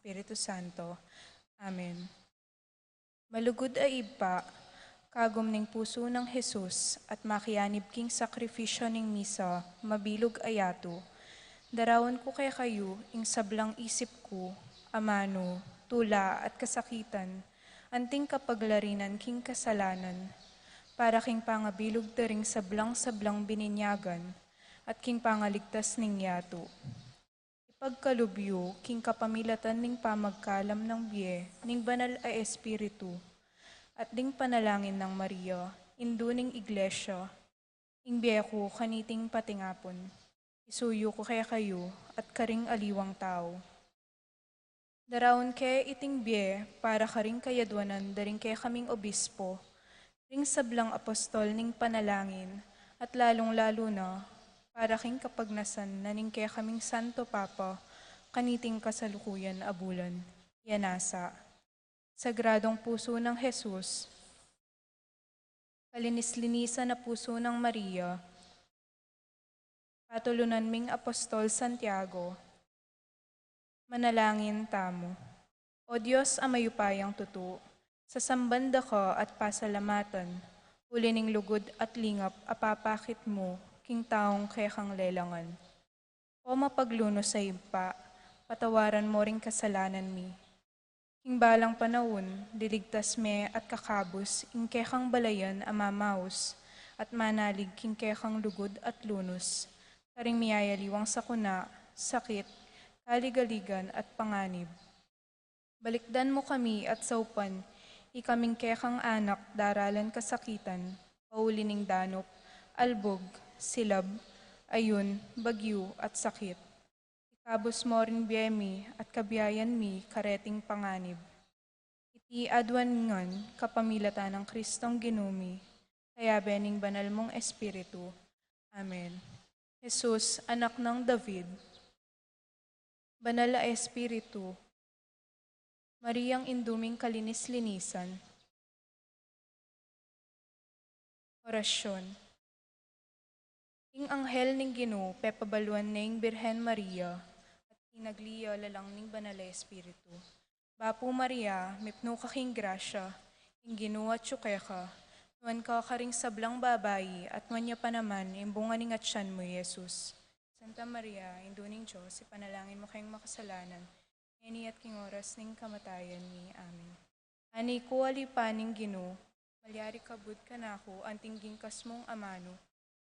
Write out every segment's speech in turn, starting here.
Espiritu Santo. Amen. Malugod ay ipa, kagom ning puso ng Jesus, at makianib king sakrifisyo ning misa, mabilog ayato. Darawan ko kay kayo, ing sablang isip ko, amano, tula at kasakitan, anting kapaglarinan king kasalanan, para king pangabilog daring sablang-sablang bininyagan, at king pangaligtas ning yato. Ipagkalubyo, king kapamilatan ning pamagkalam ng biye, ning banal ay espiritu, at ding panalangin ng Maria, induning iglesia, ing biye ko kaniting patingapon. Isuyo ko kaya kayo, at karing aliwang tao. Darawon kaya iting biye, para karing kayadwanan, daring kaya kaming obispo, ring sablang apostol ning panalangin, at lalong-lalo na, para king kapagnasan na ning kaya kaming Santo Papa, kaniting kasalukuyan abulan. Yanasa. Sagradong puso ng Jesus, kalinis-linisan na puso ng Maria, patulunan ming Apostol Santiago, manalangin tamo. O Diyos amayupayang tutu, sa sambanda ka at pasalamatan, uli ning lugod at lingap apapakit mo, king taong kekang lelangan. O mapagluno sa impa, patawaran mo ring kasalanan mi. King balang panahon, diligtas me at kakabos, ing kekang balayan amamaos, at manalig king kekang lugod at lunos, karing miyayaliwang sakuna, sakit, kaligaligan at panganib. Balikdan mo kami at saupan, ikaming kekang anak daralan kasakitan, pauli ning danop, albog, silab, ayun, bagyo at sakit. Ikabos mo rin biyemi at kabiyayan mi kareting panganib. Iti adwan ngan kapamilatan ng Kristong ginumi, kaya bening banal mong Espiritu. Amen. Jesus, anak ng David, banal na Espiritu, Mariang induming kalinis-linisan. Orasyon. Ing anghel ning Ginoo, pepabaluan ning Birhen Maria, at inagliya lalang ning banal na Espiritu. Bapo Maria, mipno kaking grasya, ing Ginoo at tsukeka, nuan ka karing sablang babayi, at nuan niya pa naman, imbunga ning atyan mo, Jesus. Santa Maria, induning Diyos, ipanalangin mo kayong makasalanan, ngayon at king oras ning kamatayan ni. Amen. Ani ko alipaning Ginoo, malyari kabud ka na ako, anting gingkas mong amano.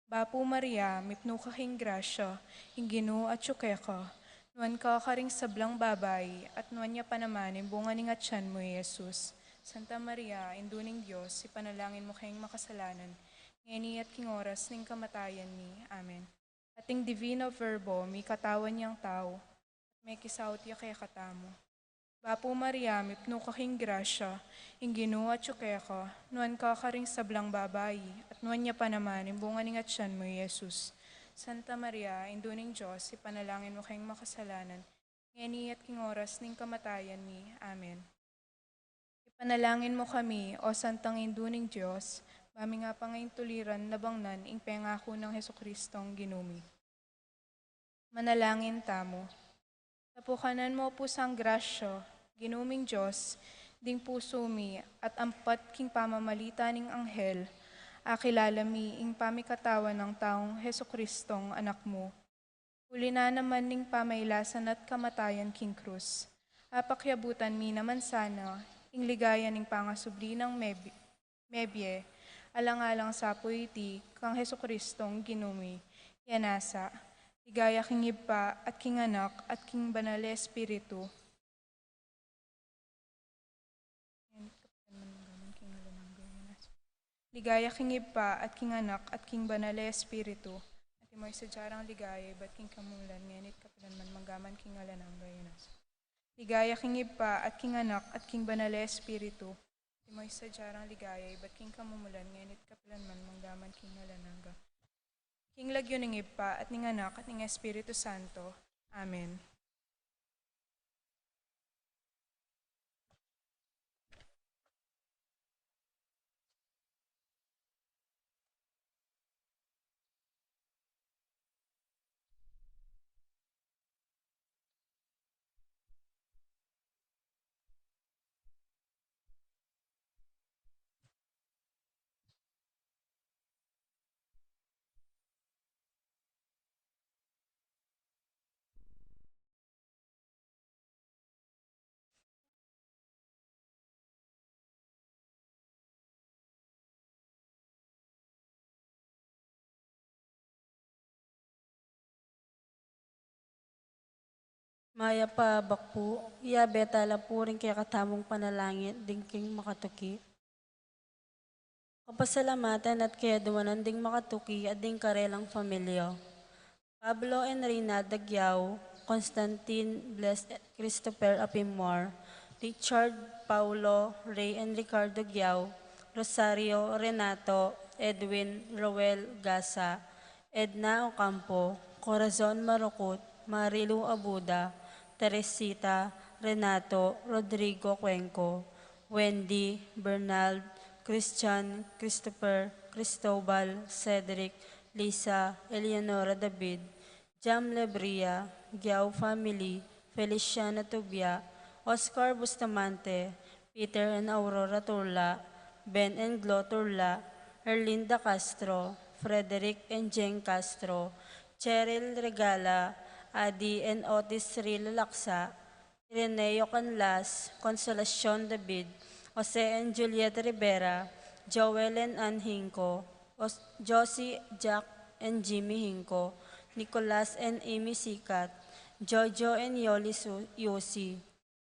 Bapo Maria, mipno kaking grasya, ing Ginoo at tsukeka, nuan ka karing sablang babay, at nuan niya pa naman, imbunga ning atyan mo, Jesus. Santa Maria, induning Diyos, ipanalangin mo kayong makasalanan, ngayon at king oras ning kamatayan ni. Amen. Ating Divino Verbo, may katawan niyang tao, at may kisawt ya kaya katamo. Bapo Maria, mipno kaking grasya, ing Ginoo at tsukeka, nuan ka karing sablang babayi, at nuan niya pa naman, imbunga ning atyan mo, Jesus. Santa Maria, induning Diyos, ipanalangin mo kayong makasalanan, ngayon at king oras ning kamatayan ni. Amen. Ipanalangin mo kami, o Santang induning Diyos, mami nga pa ngayong tuliran nabangnan, ing pengako ng Hesukristong ginumi. Manalangin tamo. Tapukanan mo po sang grasya, ginuming Diyos, ding puso mi, at ampat king pamamalita ning anghel, akilala mi ing pamikatawan ng taong Hesukristong anak mo. Huli na naman ning pamaylasan at kamatayan king krus. Apakyabutan mi naman sana, ing ligaya ning pangasubli ng mebye, alang-alang sa puiti, kang Hesukristong ginumi, yanasa, ligaya king iba at king anak at king banal na Espiritu. Ligaya king iba at king anak at king banal na Espiritu. At imoy sa jarang ligaya, ba't king kamulan, ngenit kapilan man manggaman king alanang gayanas. Ligaya king iba at king anak at king banal na Espiritu. At imoy sa jarang ligaya, ba't king kamumulan, ngenit kapilan man manggaman king alanang ga. King lagyo ning iba at ning anak at ning Espiritu Santo. Amen. Maya pa bakpu, iya betala po rin kaya katamong panalangin, dingking makatuki. Kapasalamatan at kaya duwanan ding makatuki at ding karelang pamilya. Pablo and Rina Dagyao, Constantine Blessed Christopher Apimor, Richard Paulo Ray and Ricardo Gyao, Rosario Renato, Edwin Roel Gasa, Edna Ocampo, Corazon Marukut, Marilu Abuda, Teresita Renato Rodrigo Cuenco, Wendy Bernald, Christian Christopher Cristobal Cedric Lisa Eleonora David, Jam Lebria, Giao Family, Feliciana Tubia, Oscar Bustamante, Peter and Aurora Turla, Ben and Glo Turla, Erlinda Castro, Frederick and Jeng Castro, Cheryl Regala, Adi and Otis Ril Laksa, Ireneo Canlas, Consolacion David, Jose and Juliet Rivera, Joel and Ann Hinco, Josie, Jack and Jimmy Hinco, Nicolas and Amy Sikat, Jojo and Yoli Yusi,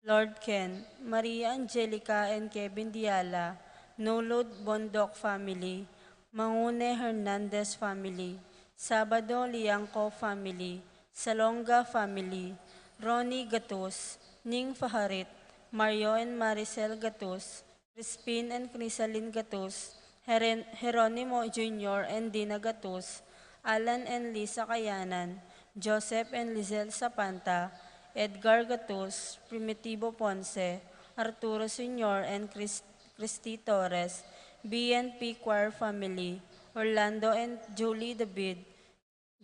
Lord Ken, Maria Angelica and Kevin Diala, Nulod Bondok family, Mangune Hernandez family, Sabado Liangco family, Salonga family, Ronnie Gatus, Ning Faharit, Mario and Maricel Gatus, Crispin and Crisalin Gatus, Jeronimo Jr. and Dina Gatus, Alan and Lisa Kayanan, Joseph and Lizelle Sapanta, Edgar Gatus, Primitivo Ponce, Arturo Sr. and Christy Torres, BNP Choir Family, Orlando and Julie David,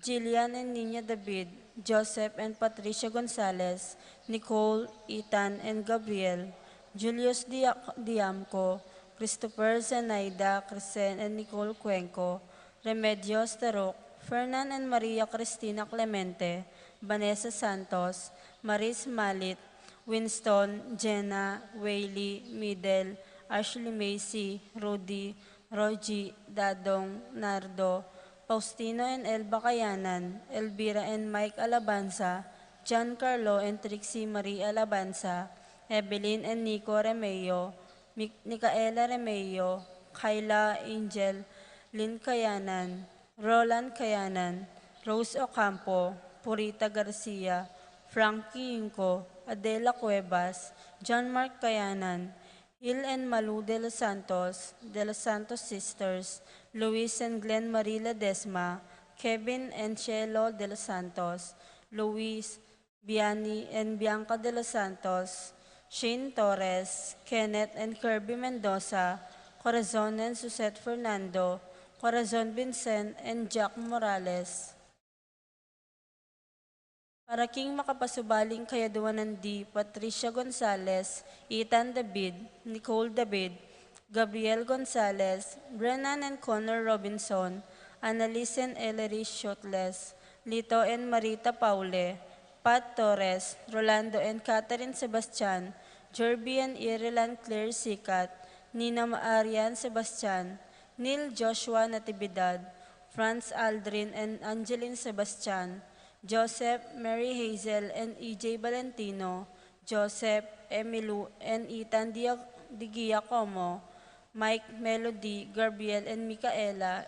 Jillian and Nina David, Joseph and Patricia Gonzalez, Nicole, Ethan and Gabriel, Julius Diamco, Christopher Zenaida, Crescen and Nicole Cuenco, Remedios Tarok, Fernan and Maria Cristina Clemente, Vanessa Santos, Maris Malit, Winston, Jenna, Wayley, Middle, Ashley Macy, Rudy, Rogie, Dadong, Nardo, Faustino and Elba Kayanan, Elvira and Mike Alabanza, Giancarlo and Trixie Marie Alabanza, Evelyn and Nico Remeo, Micaela Remeo, Kyla Angel, Lynn Kayanan, Roland Kayanan, Rose Ocampo, Purita Garcia, Frankie Inco, Adela Cuevas, John Mark Kayanan, Hill and Malu de los Santos Sisters, Luis and Glenn Marie Ledesma, Kevin and Shelo de los Santos, Luis, Biani and Bianca de los Santos, Shane Torres, Kenneth and Kirby Mendoza, Corazon and Suzette Fernando, Corazon Vincent and Jack Morales. Para king makapasubaling kayaduanan di Patricia Gonzalez, Ethan David, Nicole David, Gabriel Gonzalez, Brennan and Connor Robinson, Annalise and Ellery Shotles, Lito and Marita Paule, Pat Torres, Rolando and Catherine Sebastian, Jerby and Ireland Claire Sikat, Nina Maarian Sebastian, Neil Joshua Natividad, Franz Aldrin and Angeline Sebastian, Joseph, Mary Hazel and EJ Valentino, Joseph, Emilu and Ethan Di Giacomo, Mike, Melody, Gabriel and Micaela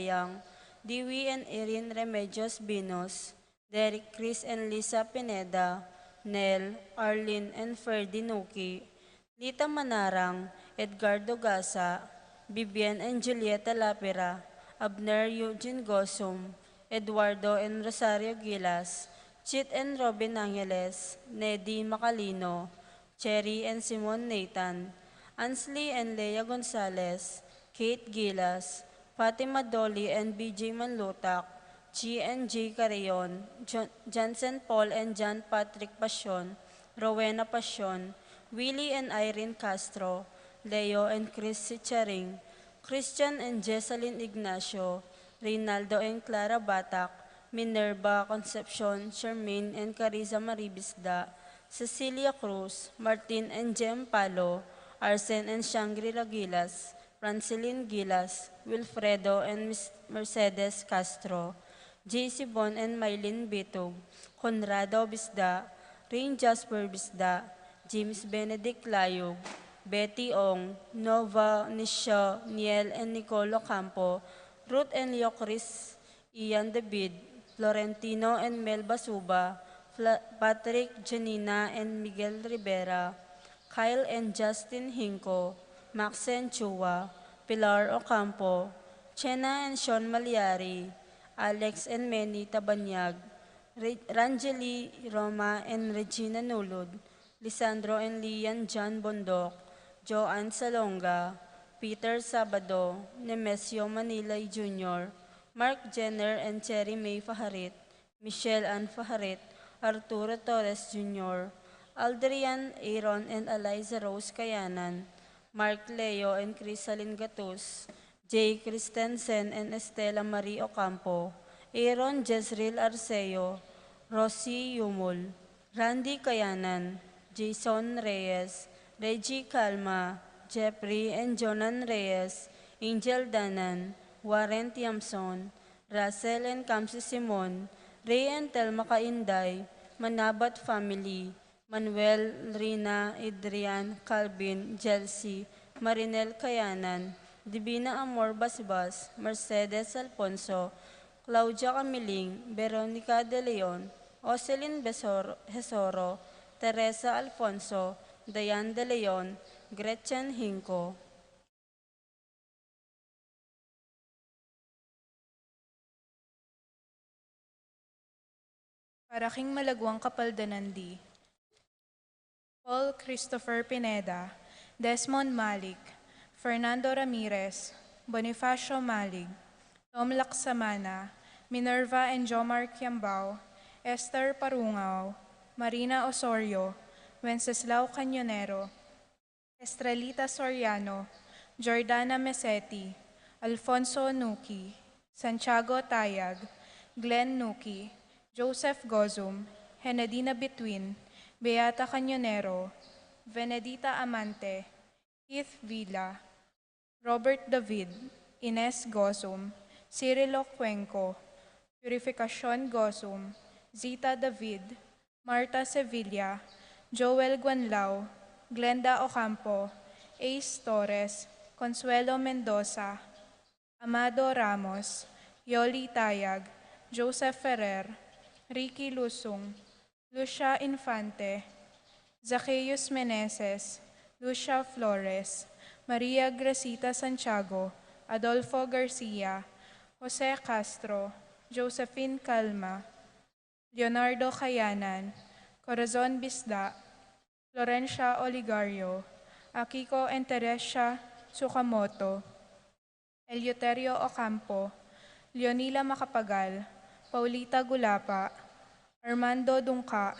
Young, Dewey and Erin Remedios Binos, Derek, Chris and Lisa Pineda, Nel, Arlene and Ferdy Nuki, Lita Manarang, Edgardo Gasa, Vivian and Julieta Lapira, Abner Eugene Gosum, Eduardo and Rosario Gilas, Chit and Robin Angeles, Neddy Macalino, Cherry and Simon Nathan, Ansley and Leia Gonzalez, Kate Gilas, Fatima Dolly and BJ Manlutak, G and J Carreon, Jansen Paul and John Patrick Pasion, Rowena Pasion, Willie and Irene Castro, Leo and Chris Sicharing, Christian and Jessalyn Ignacio, Reynaldo and Clara Batak, Minerva Concepcion, Charmaine and Carissa Maribisda, Cecilia Cruz, Martin and Jem Palo, Arsen and Shangri-La Gilas, Francilyn Gilas, Wilfredo and Mercedes Castro, JC Bon and Mylene Bitog, Conrado Bisda, Rain Jasper Bisda, James Benedict Layog, Betty Ong, Nova Nisha Niel and Nicolo Campo, Ruth and Leo Chris, Ian David, Florentino and Mel Basuba, Patrick Janina and Miguel Rivera, Kyle and Justin Hinco, Maxen Chua, Pilar Ocampo, Chena and Sean Malyari, Alex and Manny Tabanyag, Ranjeli Roma and Regina Nulud, Lisandro and Lian John Bondok, Joanne Salonga, Peter Sabado, Nemesio Manilay Jr., Mark Jenner and Cherry May Faharit, Michelle Ann Faharit, Arturo Torres Jr., Aldrian Aaron and Eliza Rose Kayanan, Mark Leo and Crisalin Gatus, Jay Christensen and Estela Marie Ocampo, Aaron Jezreel Arceo, Rosie Yumul, Randy Kayanan, Jason Reyes, Reggie Calma, Jeffrey and Jonan Reyes, Angel Danan, Warren Tiamson, Russell and Kamsi Simon, Ray and Telma Kainday, Manabat Family, Manuel, Rina, Adrian, Calvin, Jelsi, Marinel Kayanan, Divina Amor Basbas, Mercedes Alfonso, Claudia Camiling, Veronica De Leon, Ocelyn Hesoro, Teresa Alfonso, Dayan De Leon, Gretchen Hinco. Para king malagwang kapaldanandi, Paul Christopher Pineda, Desmond Malik, Fernando Ramirez, Bonifacio Malig, Tom Laksamana, Minerva and Jomar Kiambao, Esther Parungaw, Marina Osorio, Wenceslao Cañonero, Estrelita Soriano, Jordana Mesetti, Alfonso Nuki, Santiago Tayag, Glenn Nuki, Joseph Gozum, Henadina Betwin, Beata Cañonero, Venedita Amante, Keith Villa, Robert David, Ines Gozum, Cirilo Cuenco, Purificacion Gozum, Zita David, Marta Sevilla, Joel Guanlao, Glenda Ocampo, Ace Torres, Consuelo Mendoza, Amado Ramos, Yoli Tayag, Joseph Ferrer, Ricky Lusung, Lucia Infante, Zacchaeus Meneses, Lucia Flores, Maria Gracita Santiago, Adolfo Garcia, Jose Castro, Josephine Calma, Leonardo Cayanan, Corazon Bisda, Florencia Oligario, Akiko and Teresia Tsukamoto, Eleuterio Ocampo, Leonila Macapagal, Paulita Gulapa, Armando Dungka,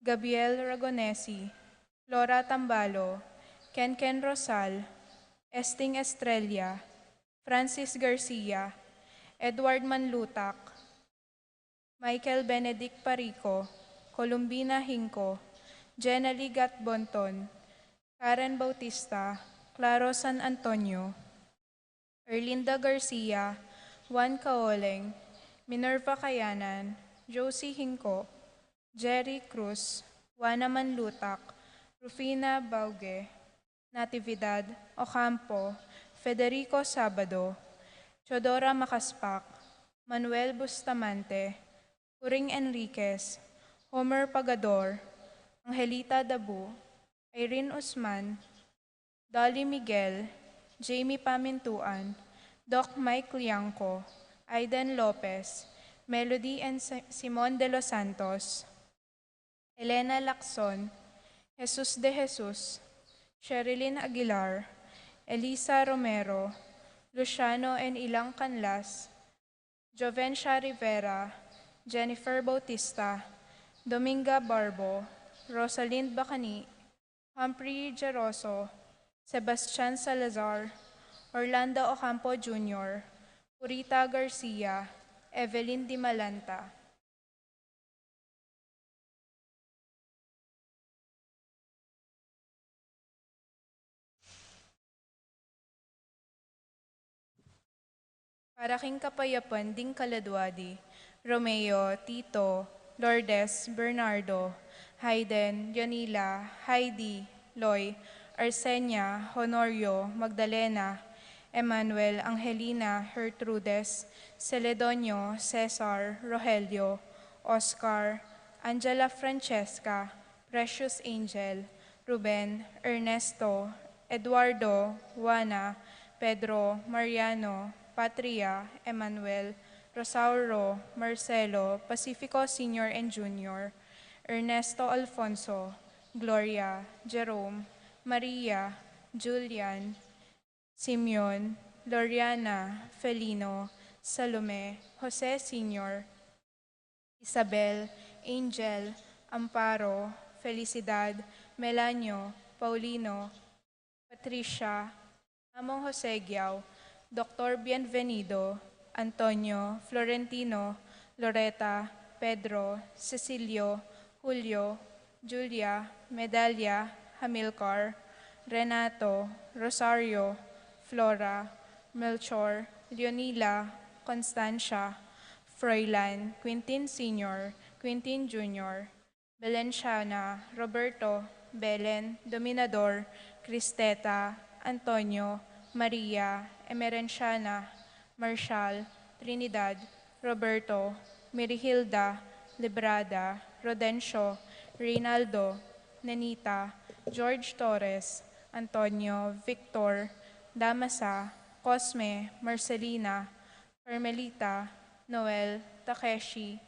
Gabriel Ragonesi, Flora Tambalo, Kenken Rosal, Esting Estrella, Francis Garcia, Edward Manlutak, Michael Benedict Parico, Columbina Hinco, Jenny Gatbonton, Karen Bautista, Claro San Antonio, Erlinda Garcia, Juan Caoleng, Minerva Kayanan, Josie Hinco, Jerry Cruz, Juana Manlutak, Rufina Bauge, Natividad Ocampo, Federico Sabado, Chodora Makaspak, Manuel Bustamante, Puring Enriquez, Homer Pagador, Angelita Dabu, Irene Usman, Dolly Miguel, Jamie Pamintuan, Doc Mike Liangco, Aiden Lopez, Melody and Simon de los Santos, Elena Lacson, Jesus de Jesus, Sherilyn Aguilar, Elisa Romero, Luciano and Ilang Canlas, Jovencia Rivera, Jennifer Bautista, Dominga Barbo, Rosalind Bacani, Humphrey Geroso, Sebastian Salazar, Orlando Ocampo Jr., Purita Garcia, Evelyn Dimalanta. Para king kapayapan ding kaladwadi, Romeo, Tito, Lourdes, Bernardo, Hayden, Yonila, Heidi, Loy, Arsenia, Honorio, Magdalena, Emmanuel, Angelina, Gertrudes, Celedonio, Cesar, Rogelio, Oscar, Angela Francesca, Precious Angel, Ruben, Ernesto, Eduardo, Juana, Pedro, Mariano, Patria, Emmanuel, Rosauro, Marcelo, Pacifico Senior and Junior, Ernesto Alfonso, Gloria, Jerome, Maria, Julian, Simeon, Loriana, Felino, Salome, Jose Senior, Isabel, Angel, Amparo, Felicidad, Melanio, Paulino, Patricia, Among Jose Giao, Dr. Bienvenido, Antonio, Florentino, Loreta, Pedro, Cecilio, Julio, Julia, Medalia, Hamilcar, Renato, Rosario, Flora, Melchor, Leonila, Constancia, Froilan, Quintin Sr., Quintin Jr., Belenciana, Roberto, Belen, Dominador, Cristeta, Antonio, Maria, Emerenciana, Marshall, Trinidad, Roberto, Mirihilda, Librada, Rodencio, Reynaldo, Nenita, George Torres, Antonio, Victor, Damasa, Cosme, Marcelina, Carmelita, Noel, Takeshi,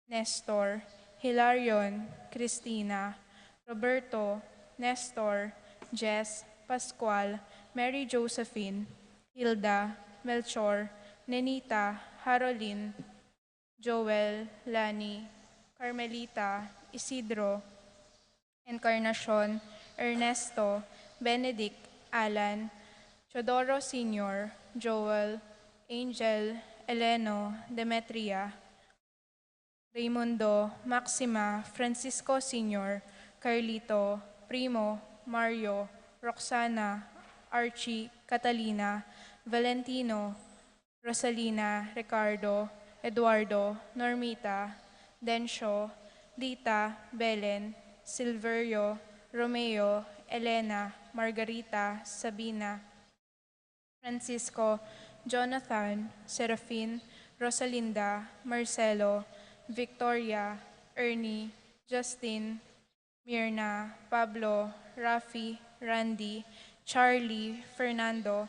Nestor, Hilarion, Cristina, Roberto, Nestor, Jess, Pascual, Mary Josephine, Hilda, Melchor, Nenita, Haroline, Joel, Lani, Carmelita, Isidro, Encarnacion, Ernesto, Benedict, Alan, Chodoro Sr., Joel, Angel, Eleno, Demetria, Raimundo, Maxima, Francisco Sr., Carlito, Primo, Mario, Roxana, Archie, Catalina, Valentino, Rosalina, Ricardo, Eduardo, Normita, Dencio, Lita, Belen, Silverio, Romeo, Elena, Margarita, Sabina, Francisco, Jonathan, Serafin, Rosalinda, Marcelo, Victoria, Ernie, Justin, Mirna, Pablo, Rafi, Randy, Charlie, Fernando,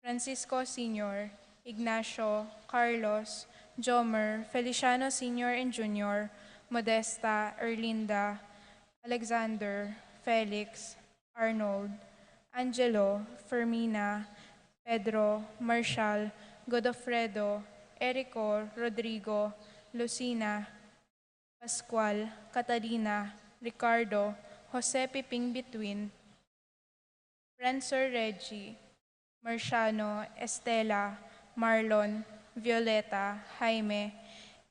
Francisco Sr., Ignacio, Carlos, Jomer, Feliciano Sr. and Jr., Modesta, Erlinda, Alexander, Felix, Arnold, Angelo, Fermina, Pedro, Marshall, Godofredo, Erico, Rodrigo, Lucina, Pascual, Catalina, Ricardo, Jose Piping Between, Prancer Reggie, Marciano, Estela, Marlon, Violeta, Jaime,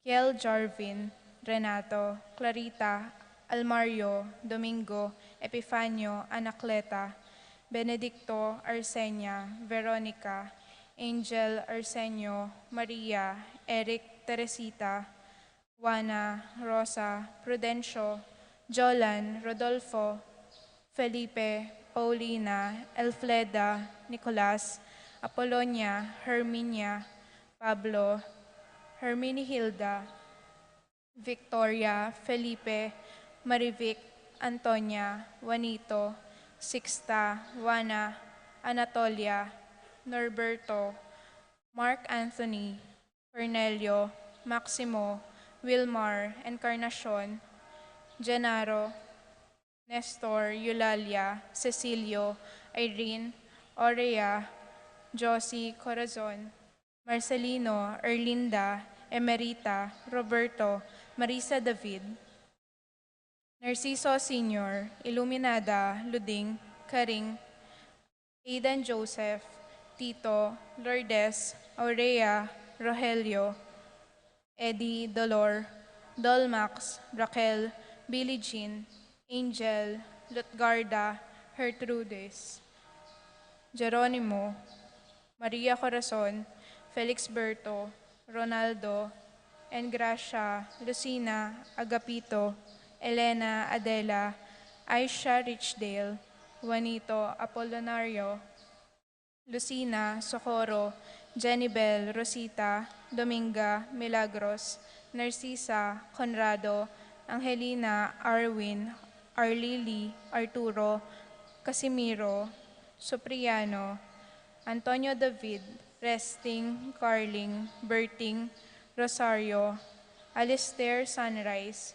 Kiel Jarvin, Renato, Clarita, Almario, Domingo, Epifanio, Anacleta, Benedicto, Arsenia, Veronica, Angel, Arsenio, Maria, Eric, Teresita, Juana, Rosa, Prudencio, Jolan, Rodolfo, Felipe, Paulina, Elfleda, Nicolas, Apolonia, Herminia, Pablo, Herminihilda, Victoria, Felipe, Marivic, Antonia, Juanito, Sixta, Juana, Anatolia, Norberto, Mark Anthony, Cornelio, Maximo, Wilmar, Encarnacion, Genaro, Nestor, Eulalia, Cecilio, Irene, Aurea, Josie Corazon, Marcelino, Erlinda, Emerita, Roberto, Marisa David, Narciso Sr., Iluminada, Luding, Karing, Aidan Joseph, Tito, Lourdes, Aurea, Rogelio, Eddie, Dolor, Dolmax, Raquel, Billie Jean, Angel, Lutgarda, Gertrudis, Geronimo, Maria Corazon, Felix Berto, Ronaldo, Engracia, Lucina, Agapito, Elena Adela, Aisha Richdale, Juanito Apollonario, Lucina Socorro, Jenibel Rosita, Dominga Milagros, Narcisa Conrado, Angelina Arwin, Arlili Arturo, Casimiro, Supriano, Antonio David, Resting, Carling, Berting, Rosario, Alistair Sunrise,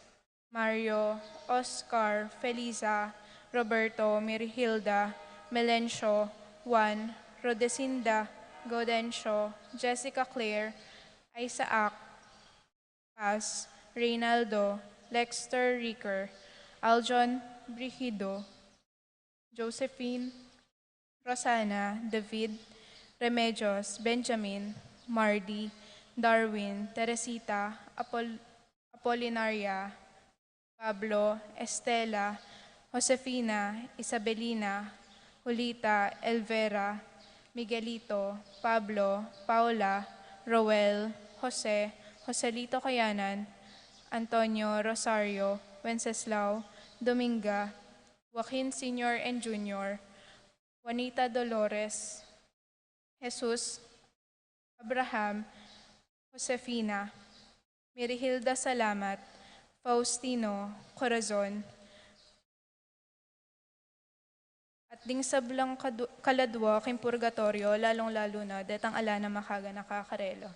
Mario, Oscar, Feliza, Roberto, Mirhilda, Melencio, Juan, Rodesinda, Gaudencio, Jessica Claire, Isaac, Paz, Reynaldo, Lexter Ricker, Aljon Brigido, Josephine, Rosana, David, Remedios, Benjamin, Mardy, Darwin, Teresita, Apolinaria, Pablo, Estela, Josefina, Isabelina, Julita, Elvera, Miguelito, Pablo, Paula, Roel, Jose, Joselito Cayanan, Antonio Rosario, Wenceslao, Dominga, Joaquin Sr. and Jr., Juanita Dolores, Jesus, Abraham, Josefina, Mirihilda Salamat, Faustino, Corazon, at ding sablang kaladwa king purgatorio, lalong-lalo na detang ala na makaga nakakarelo.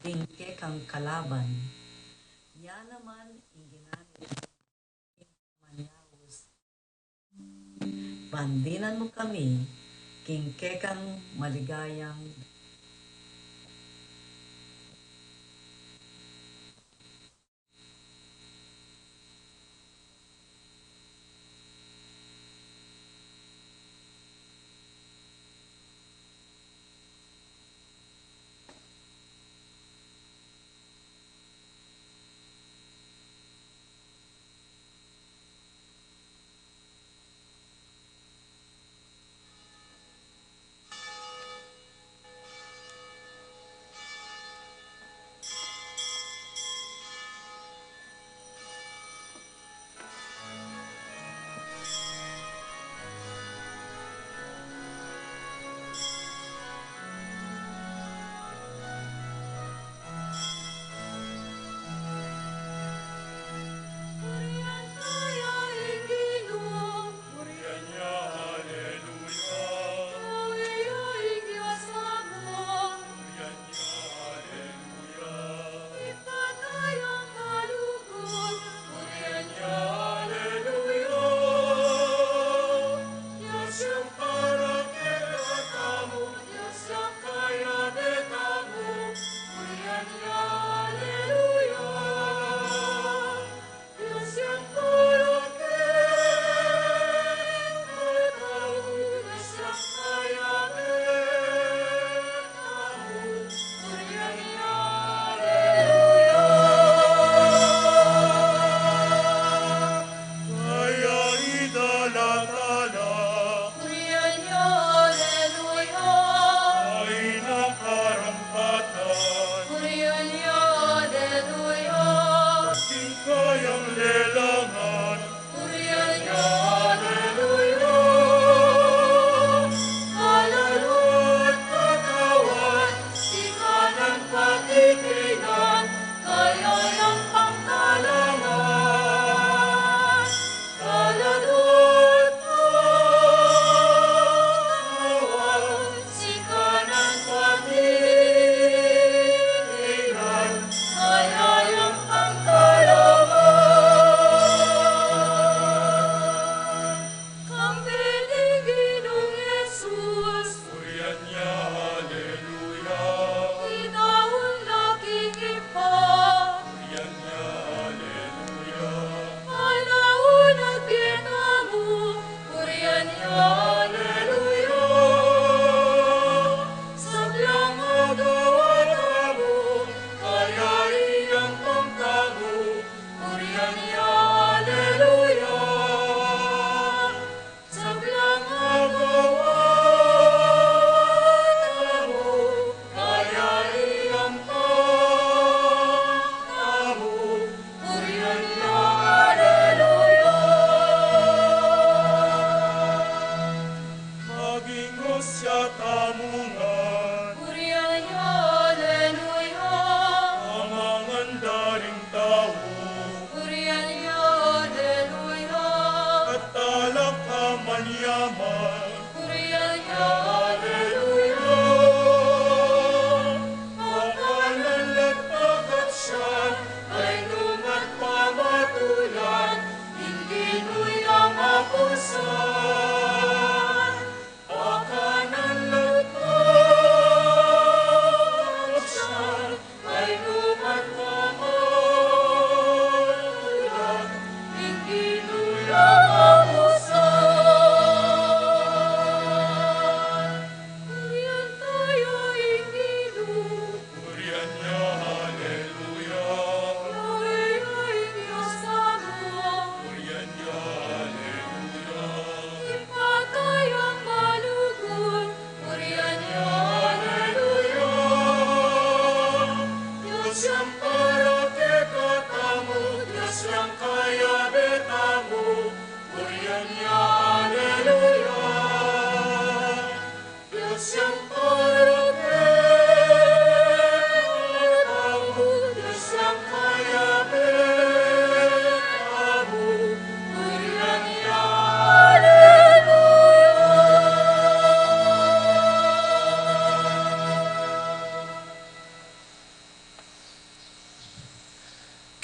Bingke kang kalaban. Yan naman ang ginamit ng manyawos. Bandinan mo kami, kingke kang maligayang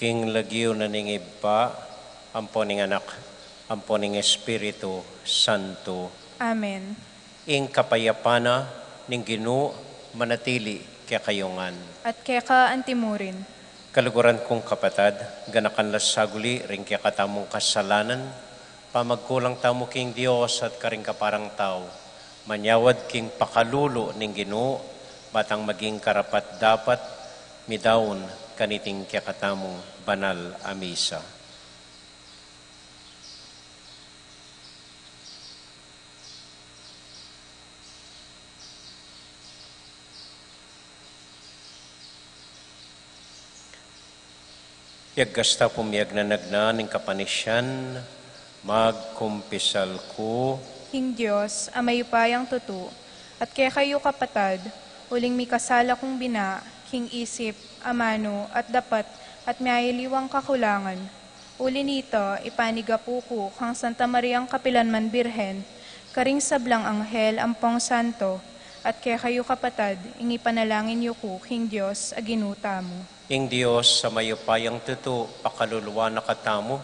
King lagyo na ning iba, ampo ning anak, ampo ning Espiritu Santo. Amen. Ing kapayapana ning Ginoo manatili kaya kayungan. At keka antimurin. Kaluguran kong kapatad, ganakan lasaguli ring kaya katamong kasalanan, pamagkulang tamo king Dios at karing kaparang tao, manyawad king pakalulo ning Ginoo, batang maging karapat dapat, midawon kaniting kaya katamong banal a misa. Yagkasta pumiyag na nagna ng kapanisyan, magkumpisal ko. King Diyos, amay payang tuto, at kaya kayo kapatad, uling mi kasala kong bina, king isip, amano, at dapat, at mayiliwang kakulangan. Uli nito, ipanigapu ko kang Santa Mariang Kapilanman Birhen, karing sablang anghel ampong santo, at kaya kayo kapatad, ingi panalangin yu ko, king Diyos, aginuta mo. Ing Diyos sa mayupayang tuto, pakaluluwa na katamo,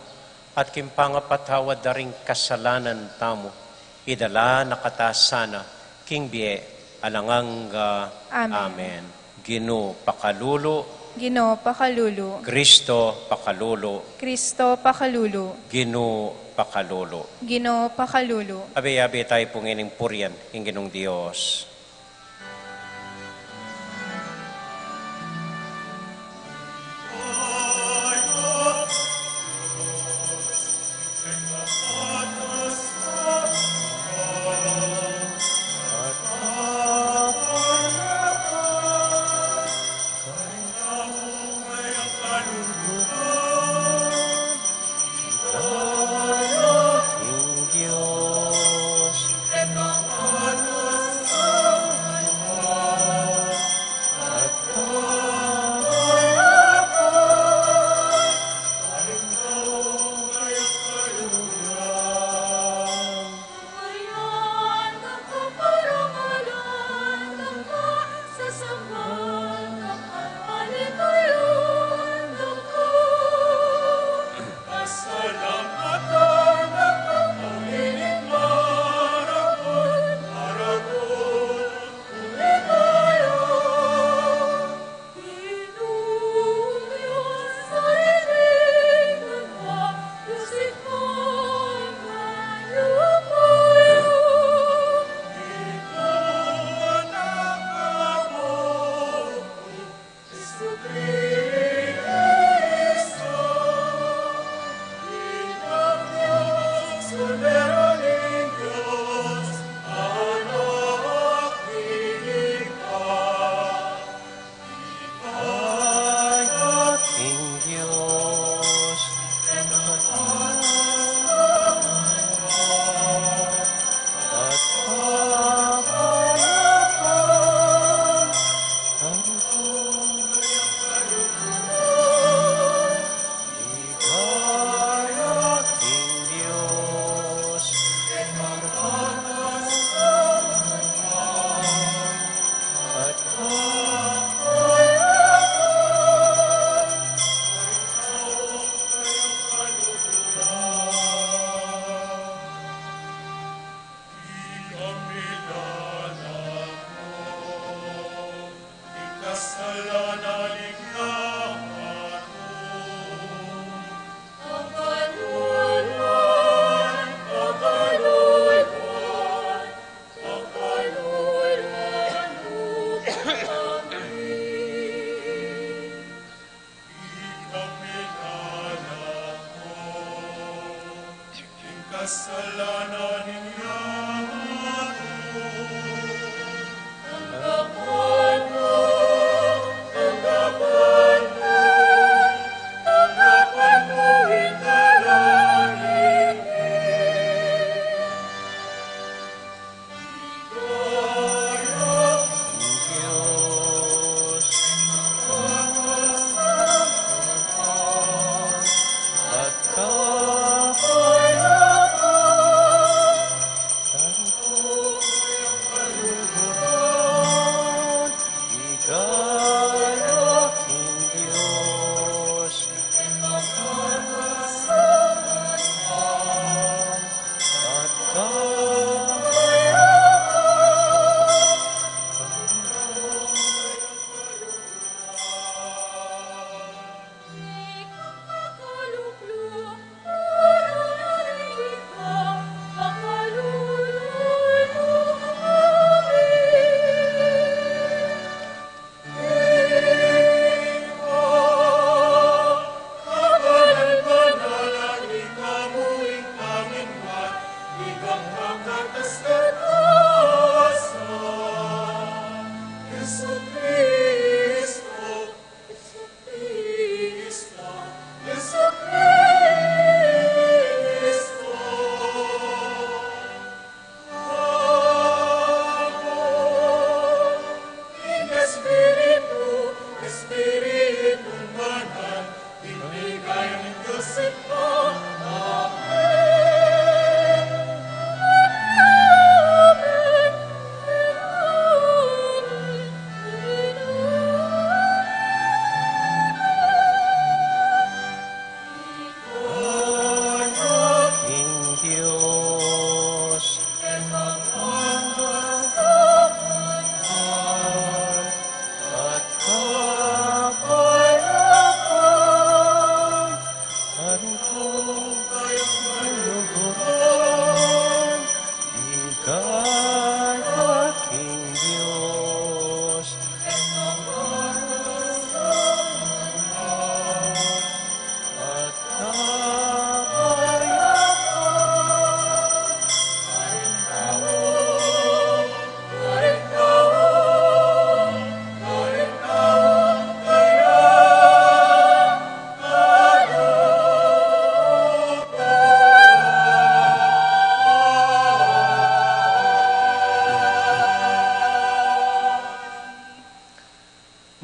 at kimpangapatawad na ring kasalanan tamo, idala na katasana, king biye, alangang Amen. Amen. Ginoo pakalulo, Ginoo pakalulo, Kristo pakalulo, Kristo pakalulo, Ginoo pakalulo. Ginoo pakalulo. Abi-abi tayo pong ining purian, ing Ginong Diyos. Ing Diyos,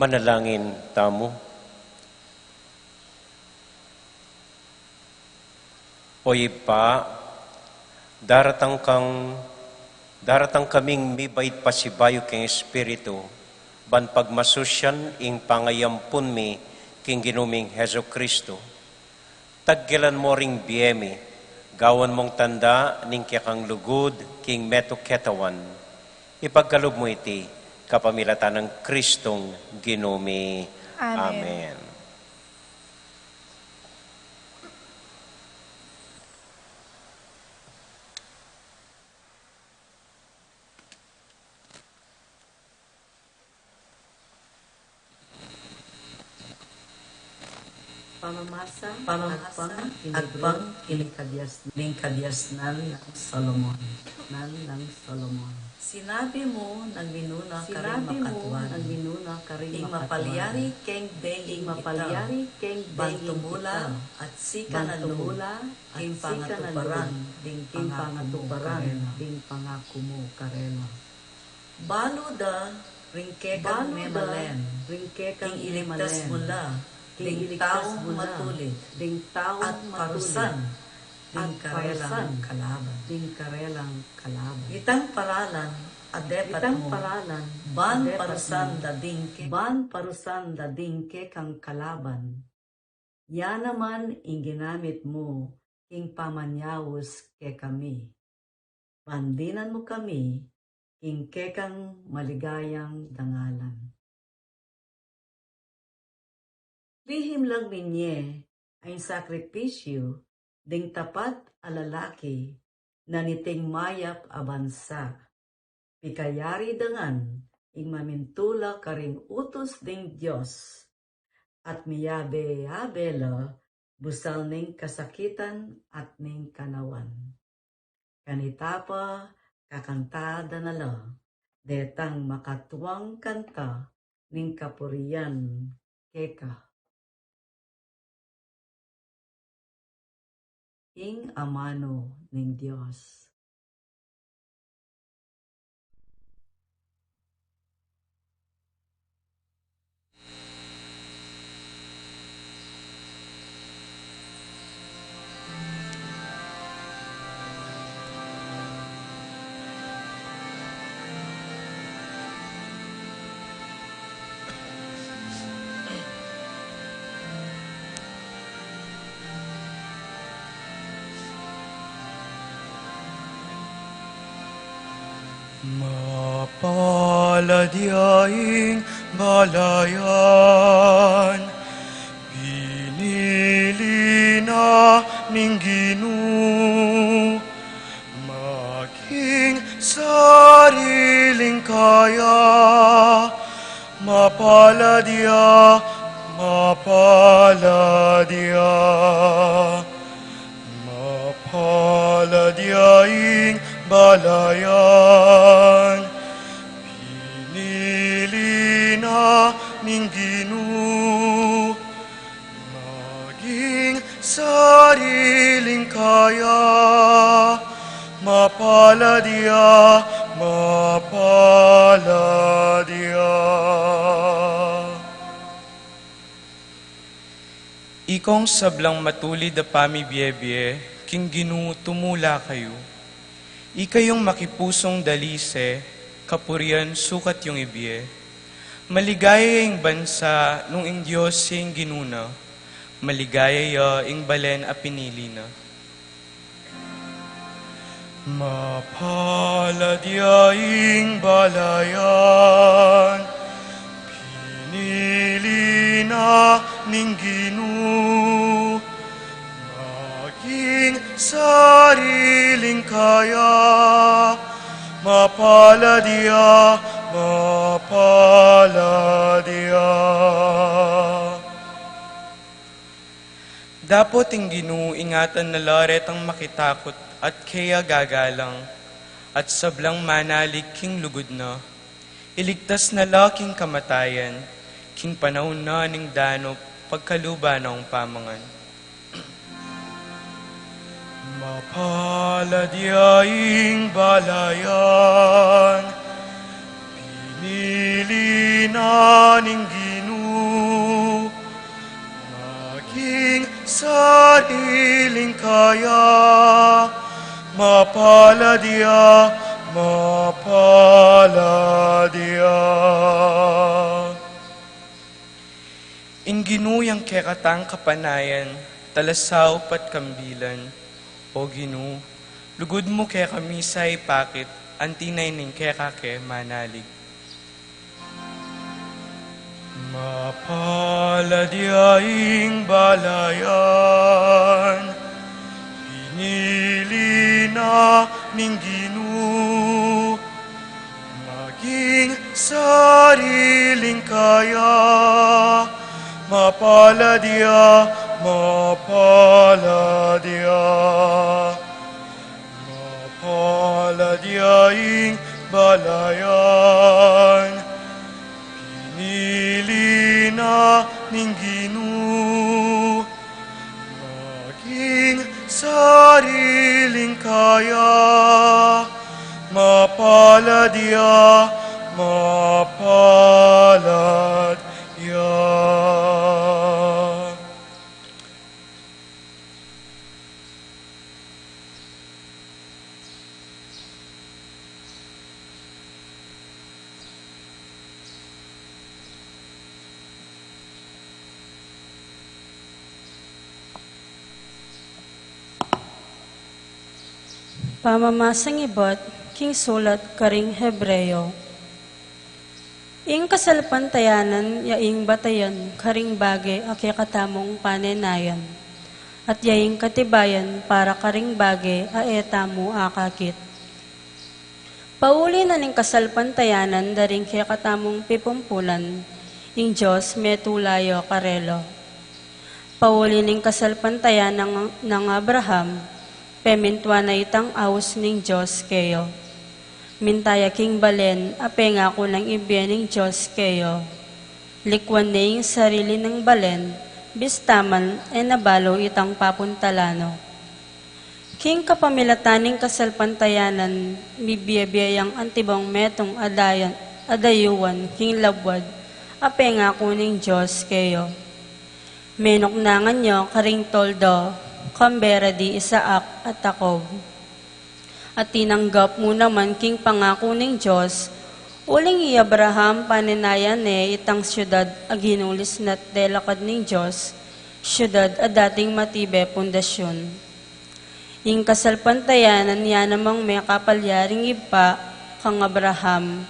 Manalangin tamo. Oy pa, daratang kaming mibait pasibayo king Espiritu, ban pagmasusyan ing pangayampun mi king ginuming Heso Kristo. Taggilan mo ring biyemi, gawan mong tanda ning kang lugod king meto ketawan. Ipagkalob mo iti, kapamilatan ng Kristong ginumi. Amen. Amen. Pamamasa, agpang kinikadyasnan ng Solomon. Sinabi mo, nang minuna ka rin makatwan. Ing mapalyari keng benging king bantumula at sika na lumula king pangatuparan ding pangako mo karela. Balo da ringke kang memalen king iligtas mula ding taong matulit at parusan ding karelang kalaban. Itang paralan adepat mo ban parusan da dingke kang kalaban. Yan naman ing ginamit mo king pamanyawos ke kami. Bandinan mo kami king kekang maligayang dangalan. Lihim lang minye ay sakripisyo ding tapat a lalaki na niting mayap abansa. Pikayari dangan ing mamintula karing utos ding Diyos at miyabe-yabela busal ning kasakitan at ning kanawan. kanitapa kakantada na la, detang makatuwang kanta ning kapurian keka. Ing amano ning Dios. Mapaladiyaing balayan, pinili na ning Ginoo, maging sariling kaya, mapaladya, mapaladya. Mapaladyaing balayan, pinili na ning Ginoo, maging sariling kaya, mapaladya, mapaladya. Ikong sablang matulid da pamibiyebye, king Ginoo tumula kayo. Ikayong makipusong dalise, kapurian sukat yung ibiye. Maligaya yung bansa nung ing Diyos yung ginuna, maligaya yung balen a pinili na. Mapaladyaing balayan, pinili na ning Ginoo, maging sariling kaya, mapaladya, mapaladya. Dapat ang Ginoo ingatan na laret ang makitakot at kaya gagalang, at sablang manalig king lugod na, iligtas na laking kamatayan, king panahon na ning danop, pagkaluba na ang pamangan. Mapaladyaing balayan, pinili na ning Ginoo, maging sariling kaya, mapaladya, mapaladya. Inginuyang kekatang kapanayan, talasaw pat kambilan. O Ginoo, lugod mo kaya kami sa ipakit, antinay ning kekake manalig. Mapaladyaing balayan, pinili na ning Ginoo, maging sariling kaya, mapaladya, mapaladya. Mapaladyaing balayan, pinili na ning Ginoo, maging sariling kaya, mapaladya, mapaladya. Pamamasang ibot, king sulat karing Hebreyo. Ing kasalpantayanan, yaing batayan, karing bagay, ake katamong panenayan. At yaing katibayan, para karing bagay, aetamu akakit. Pauli na ning kasalpantayanan, daring kaya katamong pipumpulan, ing Diyos metulayo karelo. Pauli ning kasalpantayanan ng Abraham, Pemintwa na itang awos ning Diyos kayo. Mintaya king balen, apenga ko ng ibiyan ng Diyos kayo. Likwan na yung sarili ng balen, bistaman ay nabalo itang papuntalano. King kapamilataning kasalpantayanan, bibiyabiyang antibang metong adayuan, king labwad, apenga ko ng Diyos kayo. Menok nangan nyo, karing toldo, kambera di Isaak at Jacob. At tinanggap mo naman king pangako ng Diyos, uling i Abraham paninayan itang syudad aginulis na't delakad ng Diyos, syudad a dating matibe pundasyon. Ing kasalpantayanan niya namang may kapalyaring ipa kang Abraham,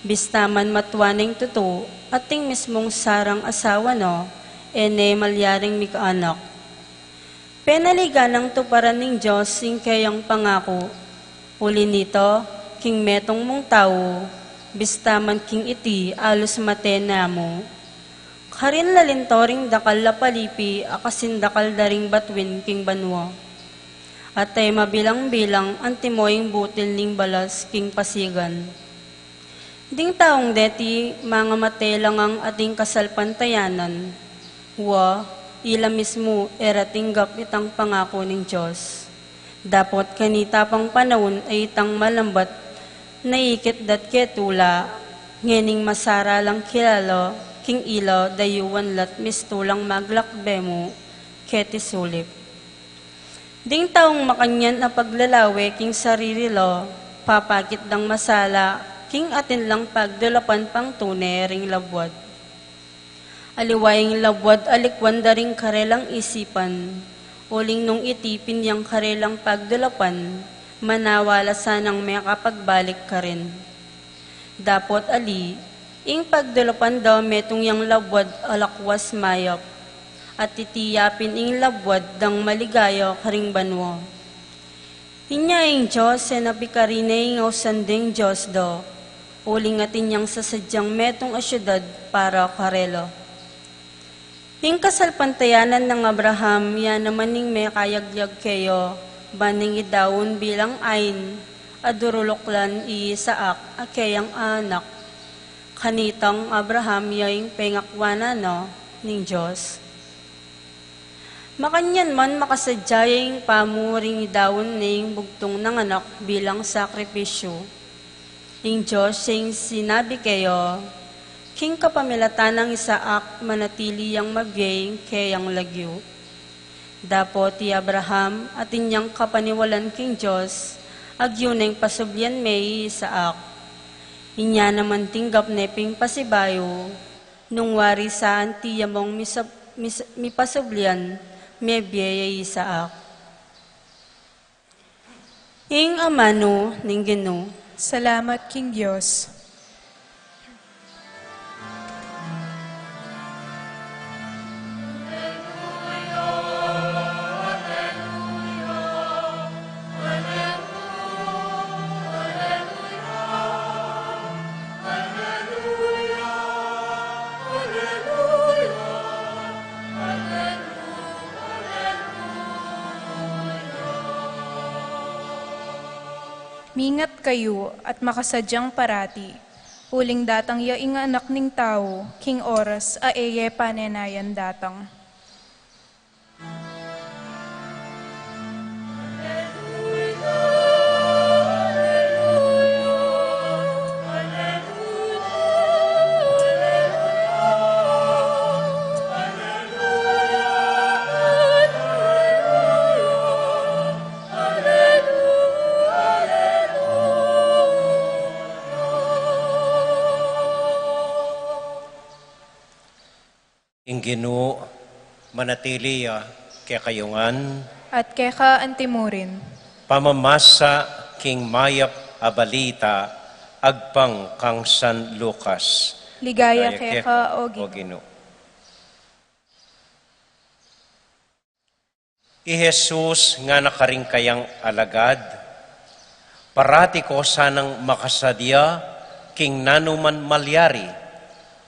bistaman matwaning tuto at ting mismong sarang asawa no, ene malyaring mikaanak. Penaligan ng tuparan ng Diyos sing kayang pangako, uli nito, king metong mong tao, bistaman king iti, alos matena mo. Karin lalintoring dakal la palipi, akasin dakal daring batwin king banwa. At ay mabilang-bilang, antimoying butil ning balas king pasigan. Ding taong deti, mga matelang ang ating kasalpantayanan, wa, ila mismo eratinggap itang pangako ng Diyos. Dapat kanita pang panahon ay itang malambat, naikit dat ketula, ngening masara lang kilalo, king ilo, dayuan lat mistulang maglakbe mo, ketisulip. Ding taong makanyan na paglalawe, king saririlo, papakit dang masala, king atin lang pagdalapan pang tunay ring labwad. Aliwaying labwad alikwan daring karelang isipan, uling nung itipin yang karelang pagdalapan, manawala sanang may kapagbalik ka rin. Dapot ali, ing pagdalapan daw metong yang labwad alakwas mayop, at titiyapin ing labwad dang maligayo karing banwo. Inya ing Diyos, senapikari ing ausanding Diyos do, uling atin yang sasadyang metong asyudad para karelo. Ing kasalpantayanan ng Abraham, yan naman ning may kayagyag kayo, baning idawon bilang ain, aduruloklan Isaak, akayang anak. Kanitang Abraham yung pengakwana no, ning Diyos. Makanyan man makasadyayang pamuring idawon ning bugtong ng anak bilang sakripisyo. Ing Diyos sing sinabi kayo, king kapamilatan ng Isaak manatili yang mabiyeng kayang lagyo. Dapot ti Abraham at inyang kapaniwalan king Diyos, agyuneng pasublyan may Isaak. Inya naman tinggap neping pasibayo, nung wari saan ti yamong mipasublyan, may biyaya Isaak. Ing amano ning Ginoo. Salamat king Diyos. Mingat kayo at makasadyang parati, uling datang yaing anak ning tao, king oras aeye panenayan datang. Ing Ginoo, manatili kaya kayungan, At keka antimurin, pamamasa king mayap abalita, agpang kang San Lucas. ligaya Kaya keka o o Ginoo. I Jesus nga nakaring kayang alagad, parati ko sanang makasadya king nanuman malyari,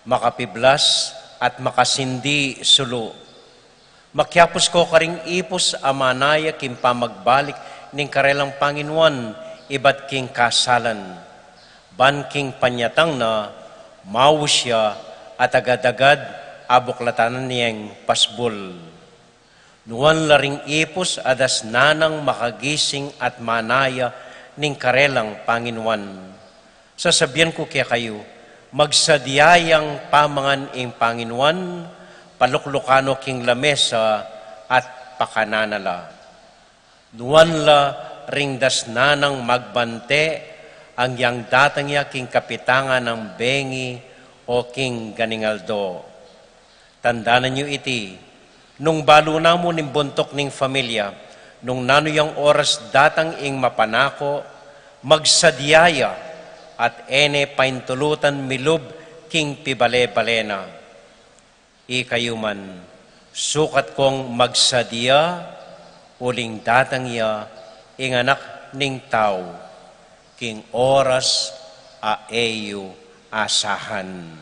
makapiblas at makasindi sulo. Makyapos ko karing ipos amanaya king pamagbalik ning karelang Panginoon, ibat king kasalan. Ban king panyatang na, mau siya at agad-agad abuklatanan niyang pasbol. Nuan laring ipos adas nanang makagising at manaya ning karelang Panginoon. Sasabihan ko kaya kayo, magsadyayang pamangan ing Panginoon, paluklukano king lamesa at pakananala. Nuan la ring das nanang magbante ang yang datang ya king kapitangan ng bengi o king ganingaldo. Tandaan niyo iti, nung balo na mo ning buntok ning familia, nung nanuyang oras datang ing mapanako, magsadyaya at ene paintulutan milub king pibale-balena. Ikayo man, sukat kong magsadya, uling datang ya, ing anak ning tao, king oras a eyo asahan.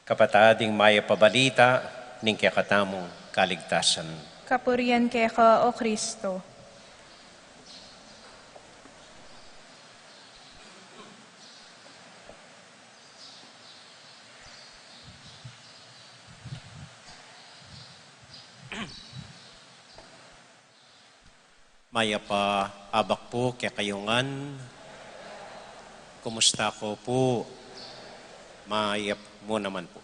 Kapatading maya pabalita, ning kakatamong kaligtasan. Kapurian keka, O Kristo. Maya pa abak po kaya kayungan. Kumusta ko po? Maya mo naman po.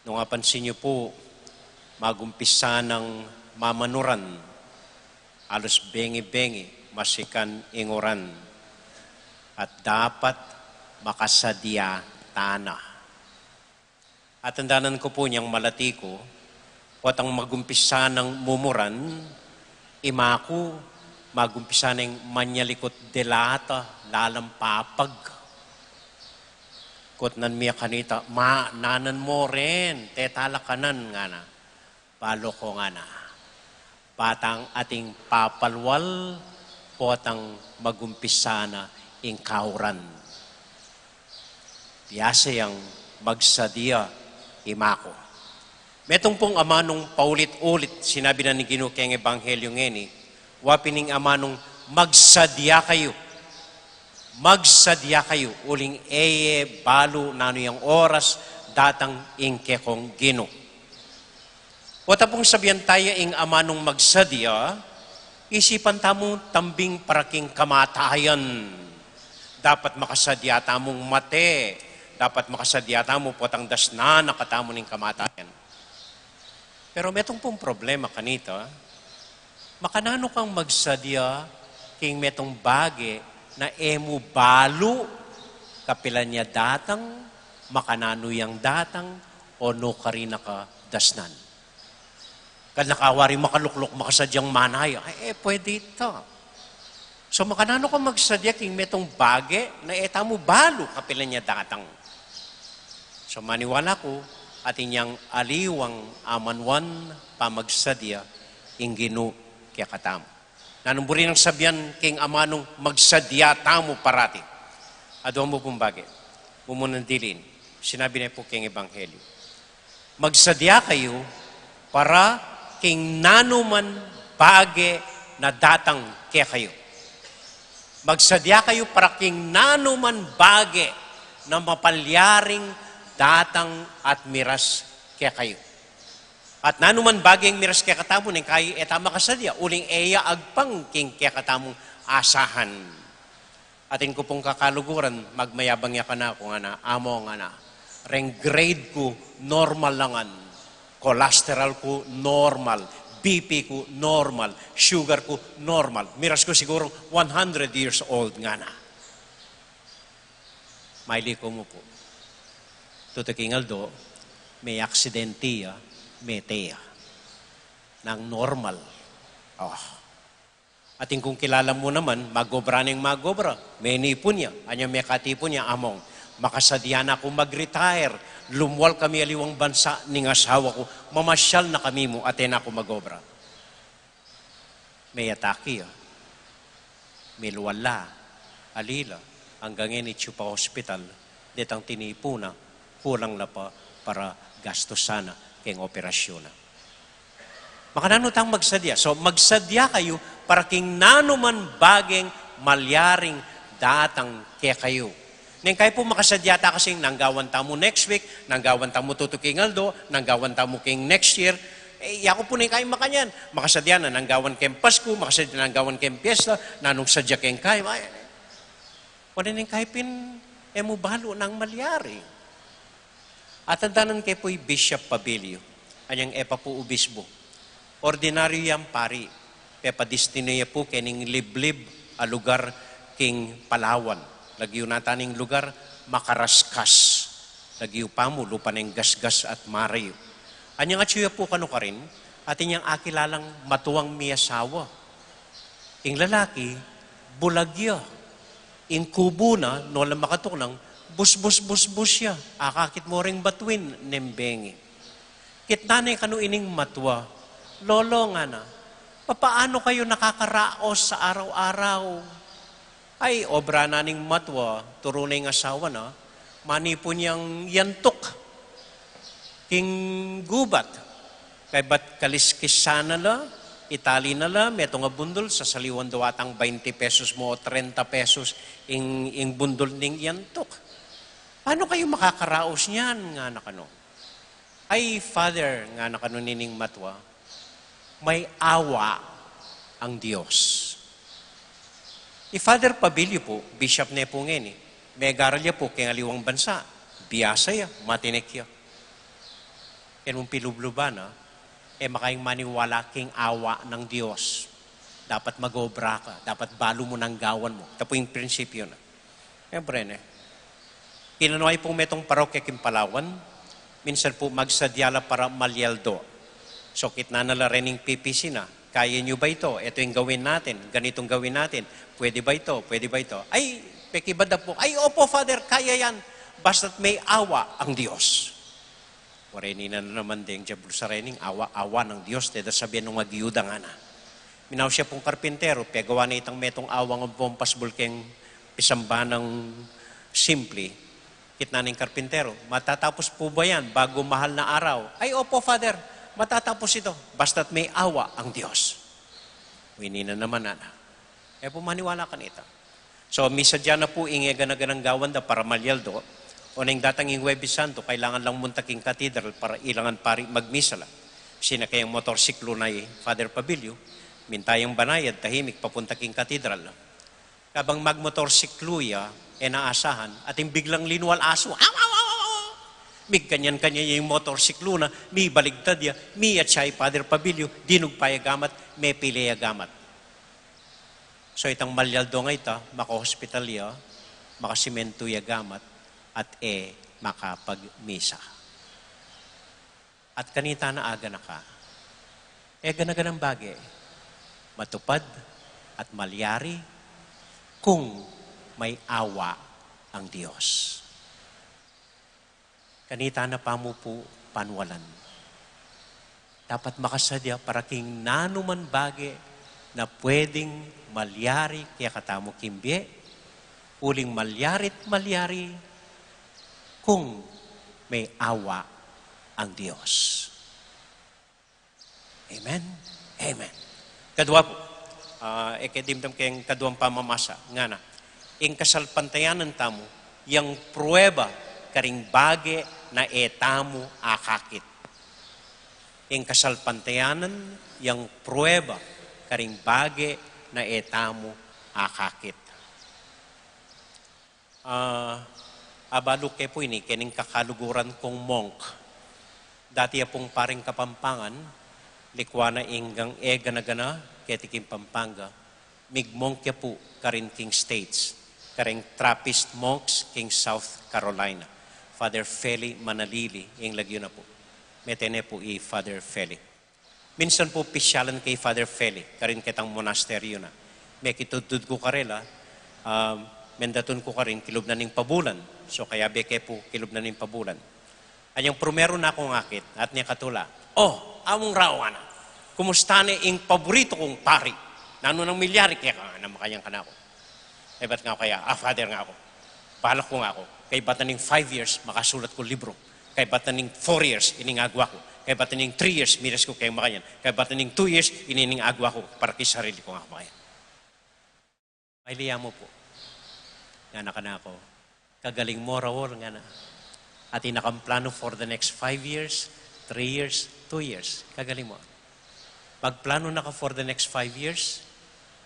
Nung apansin niyo po, magumpisa ng mamanuran, alos bengi-bengi, masikan inguran, at dapat makasadya tana. At tandanan ko po niyang malati ko, ang magumpisa ng mumuran, imaku, magumpisa ng manyalikot delata, lalampapag. Kot nan miya kanita, nanan mo rin, tetalakanan nga na. Palo ko nga na. Patang ating papalwal, potang magumpisa na ing kauran. Biyasa yang magsadya imako. Metong pong ama nung paulit-ulit, sinabi na ni Ginoo keng Ebanghelyo ngeni, wapining ama nung magsadya kayo. Magsadya kayo, uling eye, balo, nano yung oras, datang ing kekong Ginoo. Wata pong sabihan tayo ing ama nung magsadya, isipan tamo tambing paraking kamatayan. Dapat makasadya tamong mate, dapat makasadya tamo potang dasna nakatamo ning kamatayan. Pero metong pong problema kanita, makanano kang magsadya king metong bage na emu balo kapilan niya datang, makanano yang datang, o no karina ka dasnan. Kad nakawari makaluklok makasadyang manay, pwede ito. So makanano ka magsadya king metong bage na eta mo balo kapilan niya datang. So maniwala ko, at inyang aliwang amanwan pamagsadya ing Ginoo kaya katamo. Nanumburi ng sabyan king amanong magsadya tamo parati. Ado mo pong bagay. Umunang dilin. Sinabi na po king Ebanghelyo. Magsadya kayo para king nanuman bagay na datang kaya kayo. Magsadya kayo para king nanuman bagay na mapalyaring datang at miras kaya kayo. At nanuman baging miras kaya katamo ning kay etama kasadya, uling eya agpang king kaya katamong asahan. Atin ko pong kakaluguran, magmayabang ya ka na ako nga na, amo nga na. Reng grade ko, normal langan. Cholesterol ko, normal. BP ko, normal. Sugar ko, normal. Miras ko siguro 100 years old nga na. Maili ko mo po. Tutakingal do, may aksidentiya, metea, ng normal. Ating kung kilala mo naman, magobra ng magobra, may nipon niya, anya may katipon niya, among, makasadya na akong mag-retire, lumwal kami aliwang bansa ning asawa ko, mamasyal na kami mo, atin ako magobra. May atake, may luwala, alila, hanggang ngayon itsyo pa hospital, detang tinipuna, kulang na pa para gastos sana keng operasyon na. Makanano tang magsadya. So magsadya kayo para king nanuman bageng malyaring datang kaya kayo. Neng kayo po makasadya ta kasing nanggawan ta mo next week, nanggawan ta mo tutuking aldo, nanggawan ta mo king next year, ako po na kayo makanyan. Makasadya na nanggawan kayong Pasko, makasadya na nanggawan kayong piyesta, nanong sadya kayong kayo. Wala nang kayo mo balo ng malyari. At andanan kayo po'y Bishop Pabilio, anyang epa po ubisbo. Ordinaryo yan pari, pepa destinoya po kening liblib a lugar king Palawan. Lagyo nataning lugar, makaraskas. Lagyo pa mo, lupa ng gasgas at marayo. Anyang atsuya po kano ka rin, at inyang akilalang matuwang miyasawa. Ing lalaki, bulagya. Ing kubo na, no lang makatuklang, bus siya. Akakit mo ring batuin, nembengi. Kitnanay kano ining matwa, lolo nga na, papaano kayo nakakaraos sa araw-araw? Ay, obra na ning matwa, turunay ng asawa na, manipon niyang yantok, king gubat. Kay ba't kaliskis sana la, itali na la, meto nga bundol, sa saliwan dawatang 20 pesos mo o 30 pesos ing bundol ning yantok. Paano kayo makakaraos niyan nga nakano? Ay, Father, nga nakano nining matwa, may awa ang Diyos. Father Pabilio po, bishop ne po ngayon may garalya po kaya aliwang bansa, biyasa ya, matinik ya. Kaya mong pilublubana, makaing maniwala king awa ng Diyos. Dapat mag-obra ka, dapat balo mo ng gawan mo. Ito po yung prinsipyo na. Siyempre, kinanoy pong metong parokya king Palawan, minsan po magsadyala para malyaldo. So, kitna nala rening PPC na, kaya nyo ba ito? Ito yung gawin natin, ganitong gawin natin. Pwede ba ito? Pwede ba ito? Ay, pekibada po. Ay, opo, Father, kaya yan. Basta't may awa ang Diyos. Wareni na naman din, jabul sa rening, awa ng Diyos. Teda sabihin nung magyuda nga na. Minaw siya pong karpintero, pegawa na itang metong awang ang pompas bulkeng pisamba ng simple. Kitna ng karpintero, matatapos po ba yan bago mahal na araw? Ay, opo, Father, matatapos ito. Basta't may awa ang Diyos. Wini na naman na. Po maniwala ka nito. So, misadya na po ingega-naganang gawan da para malyaldo. O nang datang ing Huwebes Santo, kailangan lang muntaking katedral para ilangan pari magmisala. Sina kayang motorsiklo na Father Pabilio, mintayang banayad, tahimik, papuntaking katedral. Kabang magmotorsiklo ya, naasahan, at yung biglang linuwal aso, mig kanyan-kanya yung motorsiklo na, mi baligtad ya, mi at siya Father Pabilio, dinugpayagamat, may pileyagamat. So itang malyaldo nga ita, maka-hospital ya, makasimento yagamat, at makapagmisa. At kanita na aga na ka, ganaganang bagay, matupad at malyari kung may awa ang Diyos. Kanita na pamo po panwalan. Dapat makasadya para king nanuman bagay na pwedeng malyari kaya katamo kimbye, uling malyari kung may awa ang Diyos. Amen? Amen. Kadwa po, ikadimdam kayong kaduang pamamasa, nga na, ing kasalpantayanan tamo, yung pruweba karing bage na etamo akakit. Ing kasalpantayanan, yung pruweba karing bage na etamo akakit. Abalo ke po ini, kening kakaluguran kong monk. Dati pong paring Kapampangan, likwana inggang gana-gana, ketiking Pampanga, migmonk ya po karin King States, karing Trappist monks King South Carolina. Father Feli Manalili, ing lagyo na po. Metene po Father Feli. Minsan po pisyalan kay Father Feli, karin kitang monasteryo na. May kitudud ko karela, mendaton ko ka rin, kilob na ning pabulan. So kaya beke po, kilob na ning pabulan. Anyang primero na akong akit, at niya katula, among rawa na, kumusta ni ing paborito kong pari, nano ng milyari, kaya ka na makanyang ka na ako. Eh ba't nga kaya, Father nga ako, balak ko nga ako, kay bata ning 5 years, makasulat ko libro, Kay bataning 4 years, iningagwa ko. Kay bataning 3 years, miras ko kayong makayan. Kay bataning 2 years, ininingagwa ko para kay sarili ko nga makayan. Mailiya mo po. Nga na ka na ako. Kagaling mo rawol nga na. At inakamplano for the next 5 years, 3 years, 2 years. Kagaling mo. Magplano na ka for the next 5 years,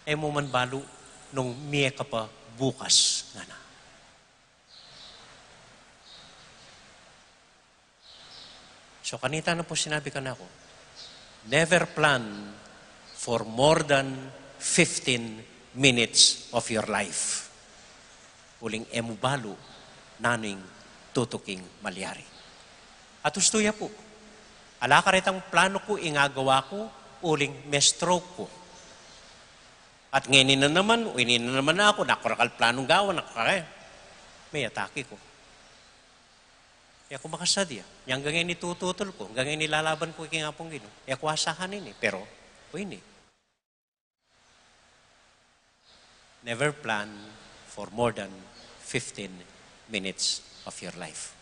mo man balo nung miye ka pa bukas nga na. So kanita na po sinabi ka na ako, never plan for more than 15 minutes of your life. Uling emubalo naning tutuking malyari. At ustuya po, ala ka retang plano ko, ingagawa ko, uling may stroke ko. At ngayon na naman, ako, nakurakal planong gawa, may atake ko. Kaya ako makasadya. Yang ganyan itututol ko, ganyan nilalaban ko ikingapong Ginoo. Kaya ako asahan ini, pero, ini. Never plan for more than 15 minutes of your life.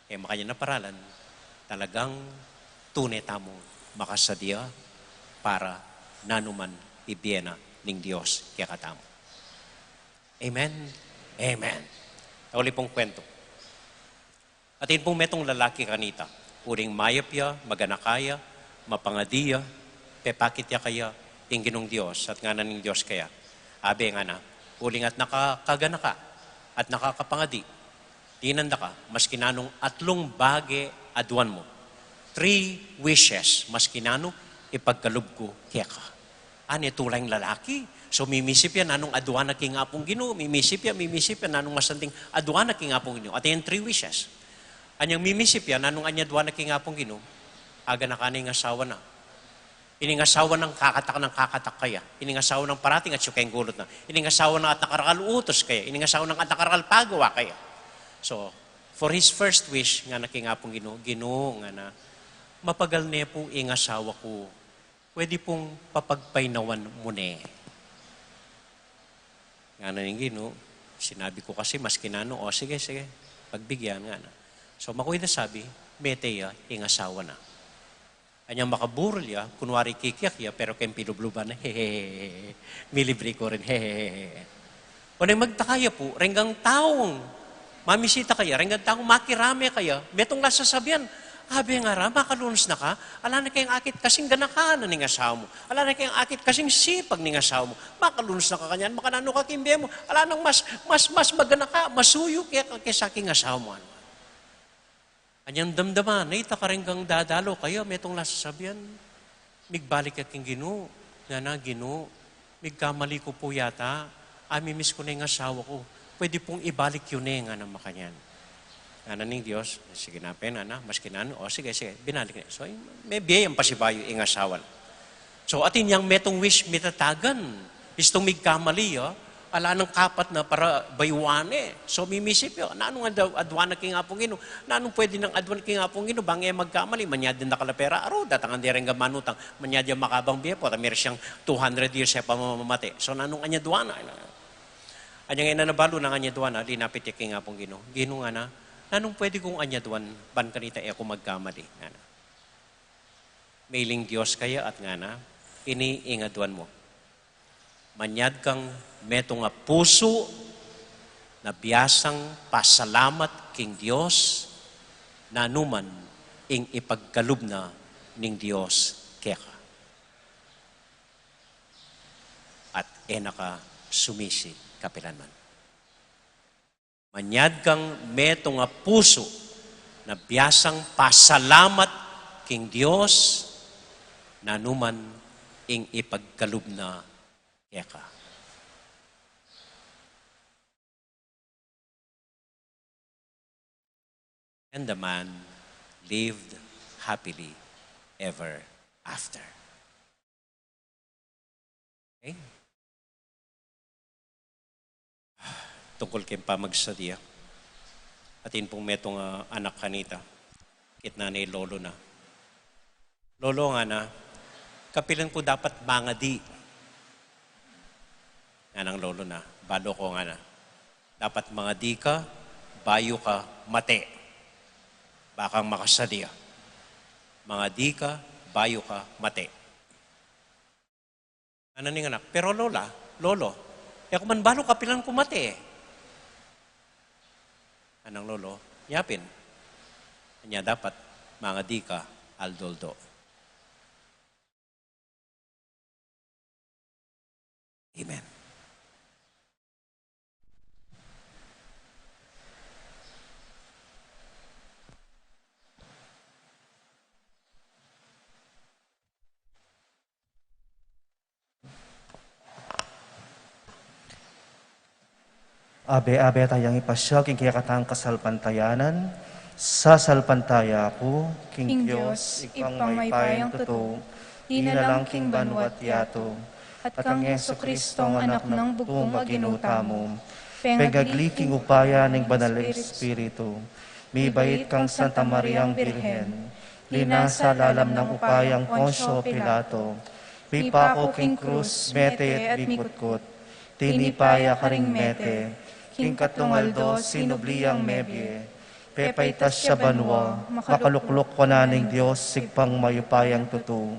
Kaya makanya na paralan, talagang tunay tamong makasadya para nanuman ibiyena ning Diyos kaya katamo. Amen? Amen. Uli pong kwento. Atin pong metong lalaki kanita, uring mayapya, maganakaya, mapangadiya, pepakitya kaya, ingginong Diyos, at nga na ning Diyos kaya. Abe nga na, uling at nakakaganaka, at nakakapangadi, tinanda ka, mas kinanong atlong bage adwan mo. 3 wishes, mas kinano, ipagkalub ko kaya ka. Ano tulang lalaki? So mimisip yan, anong adwan na king apong Ginoo, mimisip yan, anong masanting adwan na king apong Ginoo. At yan 3 wishes. Anyang mimisip yan, anong anyadwa na kingapong Ginoo, aga na kaning asawa na. Ining asawa ng kakatak kaya. Ining asawa ng parating at siyukayang gulot na. Ining asawa ng at nakarakal utos kaya. Ining asawa ng at nakarakal pagawa kaya. So, for his first wish, nga na kingapong Ginoo, nga na, mapagal niya po ing asawa ko, pwede pong papagpainawan mo ne. Nga na ning Ginoo, sinabi ko kasi, mas kinano, sige, pagbigyan nga na. So, makuha na sabi, meteya, ing asawa na. Anyang makaburol ya, kunwari kikyak ya, pero kayong pinubluban na, hehehe, milibre ko rin, hehehe. Kung magtakaya po, renggang taong, mamisita kaya, renggang taong makirame kaya, metong nasasabihan, abe nga ra, makalunos na ka, ala na kayong akit kasing ganakanan ng asawa mo, ala na kayong akit kasing sipag ng asawa mo, makalunos na ka kanyan, makanano ka kimbe mo, ala nang mas maganaka, masuyo kaya sa aking asawa mo. Anyang damdaman, na itakarenggang dadalo kayo, may itong nasasabihan, migbalik aking Ginoo, nga na Ginoo, migkamali ko po yata, amimiss ko na yung asawa ko, pwede pong ibalik yun nga na makanyan. Nga ning Diyos, sige na mas kinano, sige, binalik na. So, may biyayang pasibayo yung asawa. So, atin yung metong wish mitatagan, istong migkamali, ala ng kapat na para baywane. So, mimisip yun. Nanong adwan na kingapong Ginoo? Nanong pwede ng adwan na kingapong Ginoo? Bangay magkamali, manyadin na kalapera. Aro, datangan di rin manutang. Manyadin makabang biya po. Tamir siyang 200 years siya pa mamamate. So, nanong anyadwan na? Anyang ina nabalo ng anyadwan na, linapit yung kingapong Ginoo. Ginoo nga na, nanong pwede kong anyadwan, ban kanita ako magkamali? Nga na. Mailing Diyos kaya at nga na, iniingadwan mo. Manyad kang meto nga puso na biyasang pasalamat king Dios na anuman ing ipagkalub na ning Dios keka. At enaka sumisi kapilanman. Manyad kang meto nga puso na biyasang pasalamat king Dios na anuman ing ipagkalub na keka. And the man lived happily ever after. Okay? Tungkol kayong pamagsadya. Atin pong metong anak kanita. Kitna ni lolo na. Lolo nga na, kapilan ko dapat mangadi. Nga ng lolo na, balo ko nga na. Dapat mangadi ka, bayo ka, mate. bakang makasadya. Mga di ka, bayo ka, mate. Ano ning anak? Pero lola, lolo, kung man balo kapilan ko mate. Anang lolo, yapin. Kanya dapat, mga di ka, aldoldo. Amen. Abe-abe tayang ipasya, king kaya katang kasalpantayanan, sa salpantaya ko, King Diyos, ipang may payang totoo, di na lang king banwat yato, at kang Heso Kristo ang anak ng bugtong aginutamo, pegagli king upaya ng banal na Espiritu, mibait kang Santa Mariang Birhen, linasa lalam ng upayang Ponsyo Pilato, pipako king krus, mete at mikutkot, tinipaya karing mete, king katungaldo, sinubliang mebye, pepaitas siya banwa, makaluklok ko na ng Diyos, sigpang mayupayang tutu.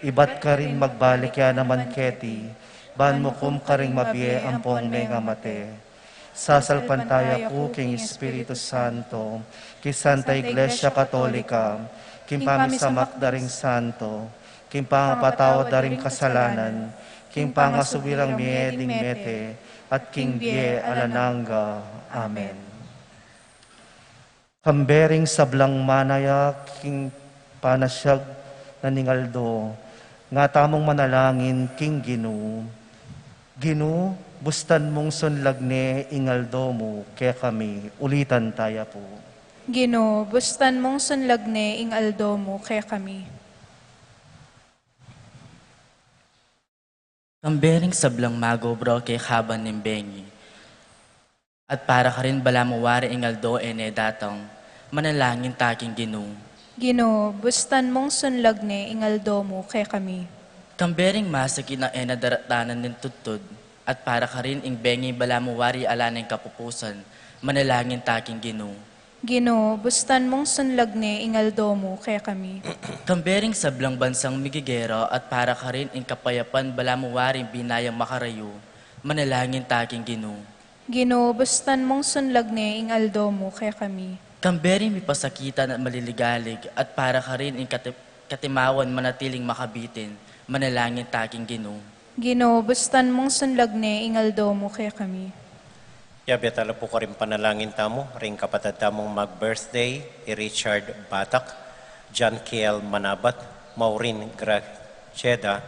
Ibat ka rin magbalik ya naman keti, ban mo kum ka rin mabye ampong nga mate. Sasalpantaya ko king Espiritu Santo, king Santa Iglesia Katolika, king pamisamak daring santo, king pangapataw daring kasalanan, king pangasubirang mieding mete, at king bie alananga. Amen. Kambering sablang manaya, king panasyag na ningaldo, nga tamong manalangin, king Ginu. Ginu, bustan mong sunlagne, ingaldo mo, kaya kami, ulitan taya po. Gino, bustan mong sunlagne ing aldo mo kaya kami. Kambering sablang mago bro kay kaban ng bengi. At para ka rin bala mo wari ingaldo ene datang, manalangin taking Ginoo. Gino, bustan mong sunlagne ing aldo mo kaya kami. Kambering masakit na ena daratanan ng tutod, at para ka rin ing bengi bala mo wari ala ng kapupusan, manalangin taking Ginoo. Gino, bustan mong sunlagne ing aldo mo kaya kami. Kambering sablang bansang migigero at para ka rin ing kapayapan bala mo waring binayang makarayo, manalangin taking Ginoo. Gino, bustan mong sunlagne ing aldo mo kaya kami. Kambering may pasakitan at maliligalig at para ka rin ing katimawan manatiling makabitin, manalangin taking Ginoo. Gino, bustan mong sunlagne ing aldo mo kaya kami. Yabe tala po ka rin panalangin tamo, ring kapatid tamong mag-birthday, Richard Batak, John Kiel Manabat, Maureen Gracheda,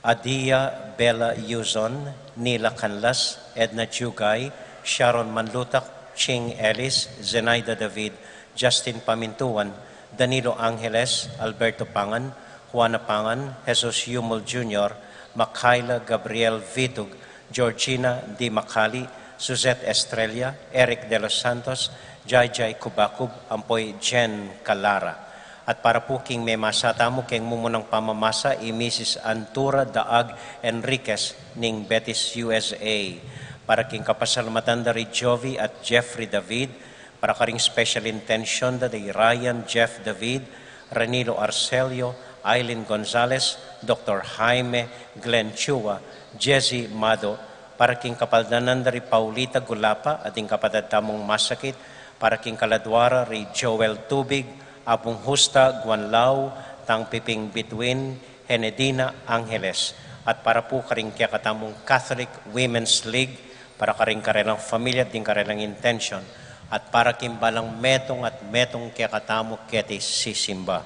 Adia Bella Yuzon, Nila Canlas, Edna Chugay, Sharon Manlutak, Ching Ellis, Zenaida David, Justin Pamintuan, Danilo Angeles, Alberto Pangan, Juana Pangan, Jesus Yumul Jr., Makayla Gabriel Vitug, Georgina Di Macali, Suzette Estrella, Eric De Los Santos, Jai Kubakub, Ampoy Jen Calara. At para po king may masata mo, king mumunang pamamasa, Mrs. Antura Daag Enriquez, ning Betis USA. Para king kapasalamatan dari Jovi at Jeffrey David, para karing special intention dari Ryan Jeff David, Ranilo Arcelio, Aileen Gonzalez, Dr. Jaime Glenn Chua, Jesse Mado, para king kapaldanan dari Paulita Gulapa, ating kapatid tamong masakit, para king kaladwara ri Joel Tubig, Abong Husta Guanlao, tang Piping Between, Henedina Angeles, at para po karing kaya katamong Catholic Women's League, para karing karelang familia at din karelang intention, at para kimbalang metong at metong kaya katamo kete sisimba.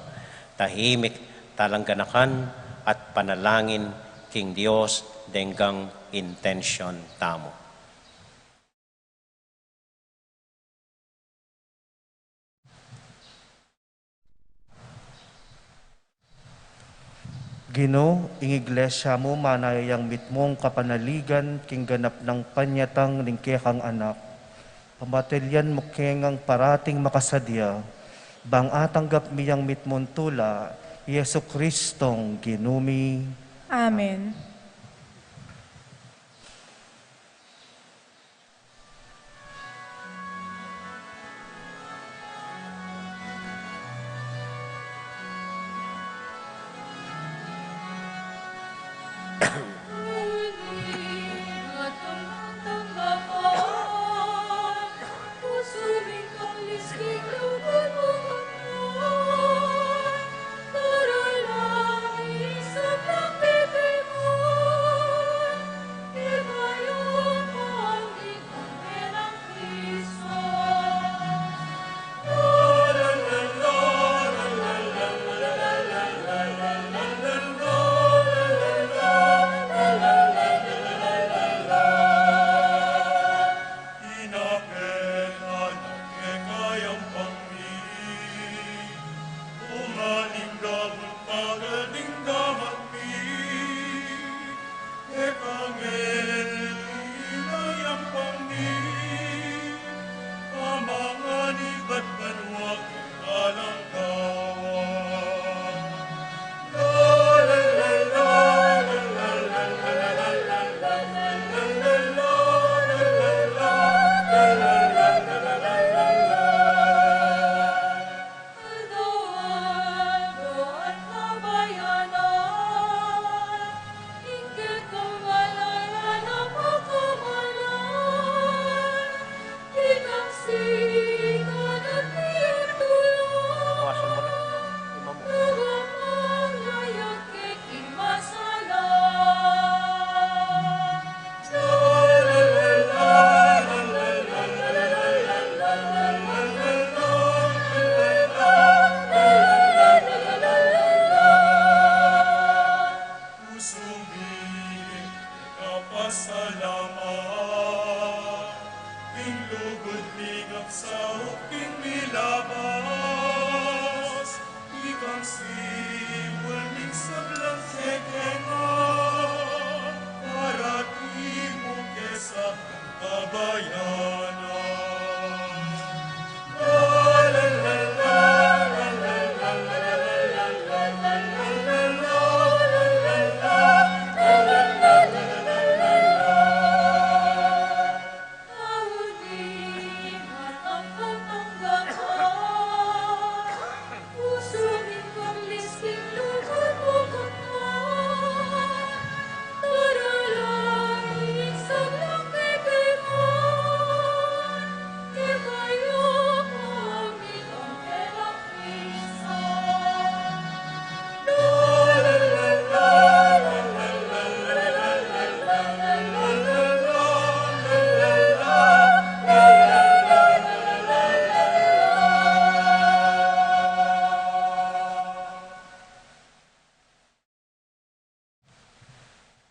Tahimik, talangganakan, at panalangin king Dios denggang intention tamo. Gino, ing iglesia mo, manayang mitmong kapanaligan, king ganap ng panyatang lingkehang anak. Pamatilyan mo kengang parating makasadya, bang atanggap miyang mitmong tula, Yesu Kristong ginumi. Amen.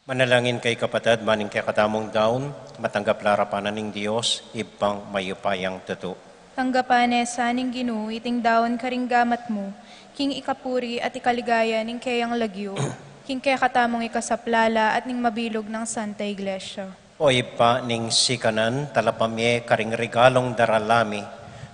Manalangin kay kapatid, maning kay katamong daon, matanggap larapanan ng Diyos, ibang mayupayang tuto. Tanggapan saning Ginoo iting daon karing gamat mo, king ikapuri at ikaligaya ning kayang lagyo, king kaya katamong ikasaplala at ning mabilog ng Santa Iglesia. O ipa ning sikanan, talapamye karing regalong daralami,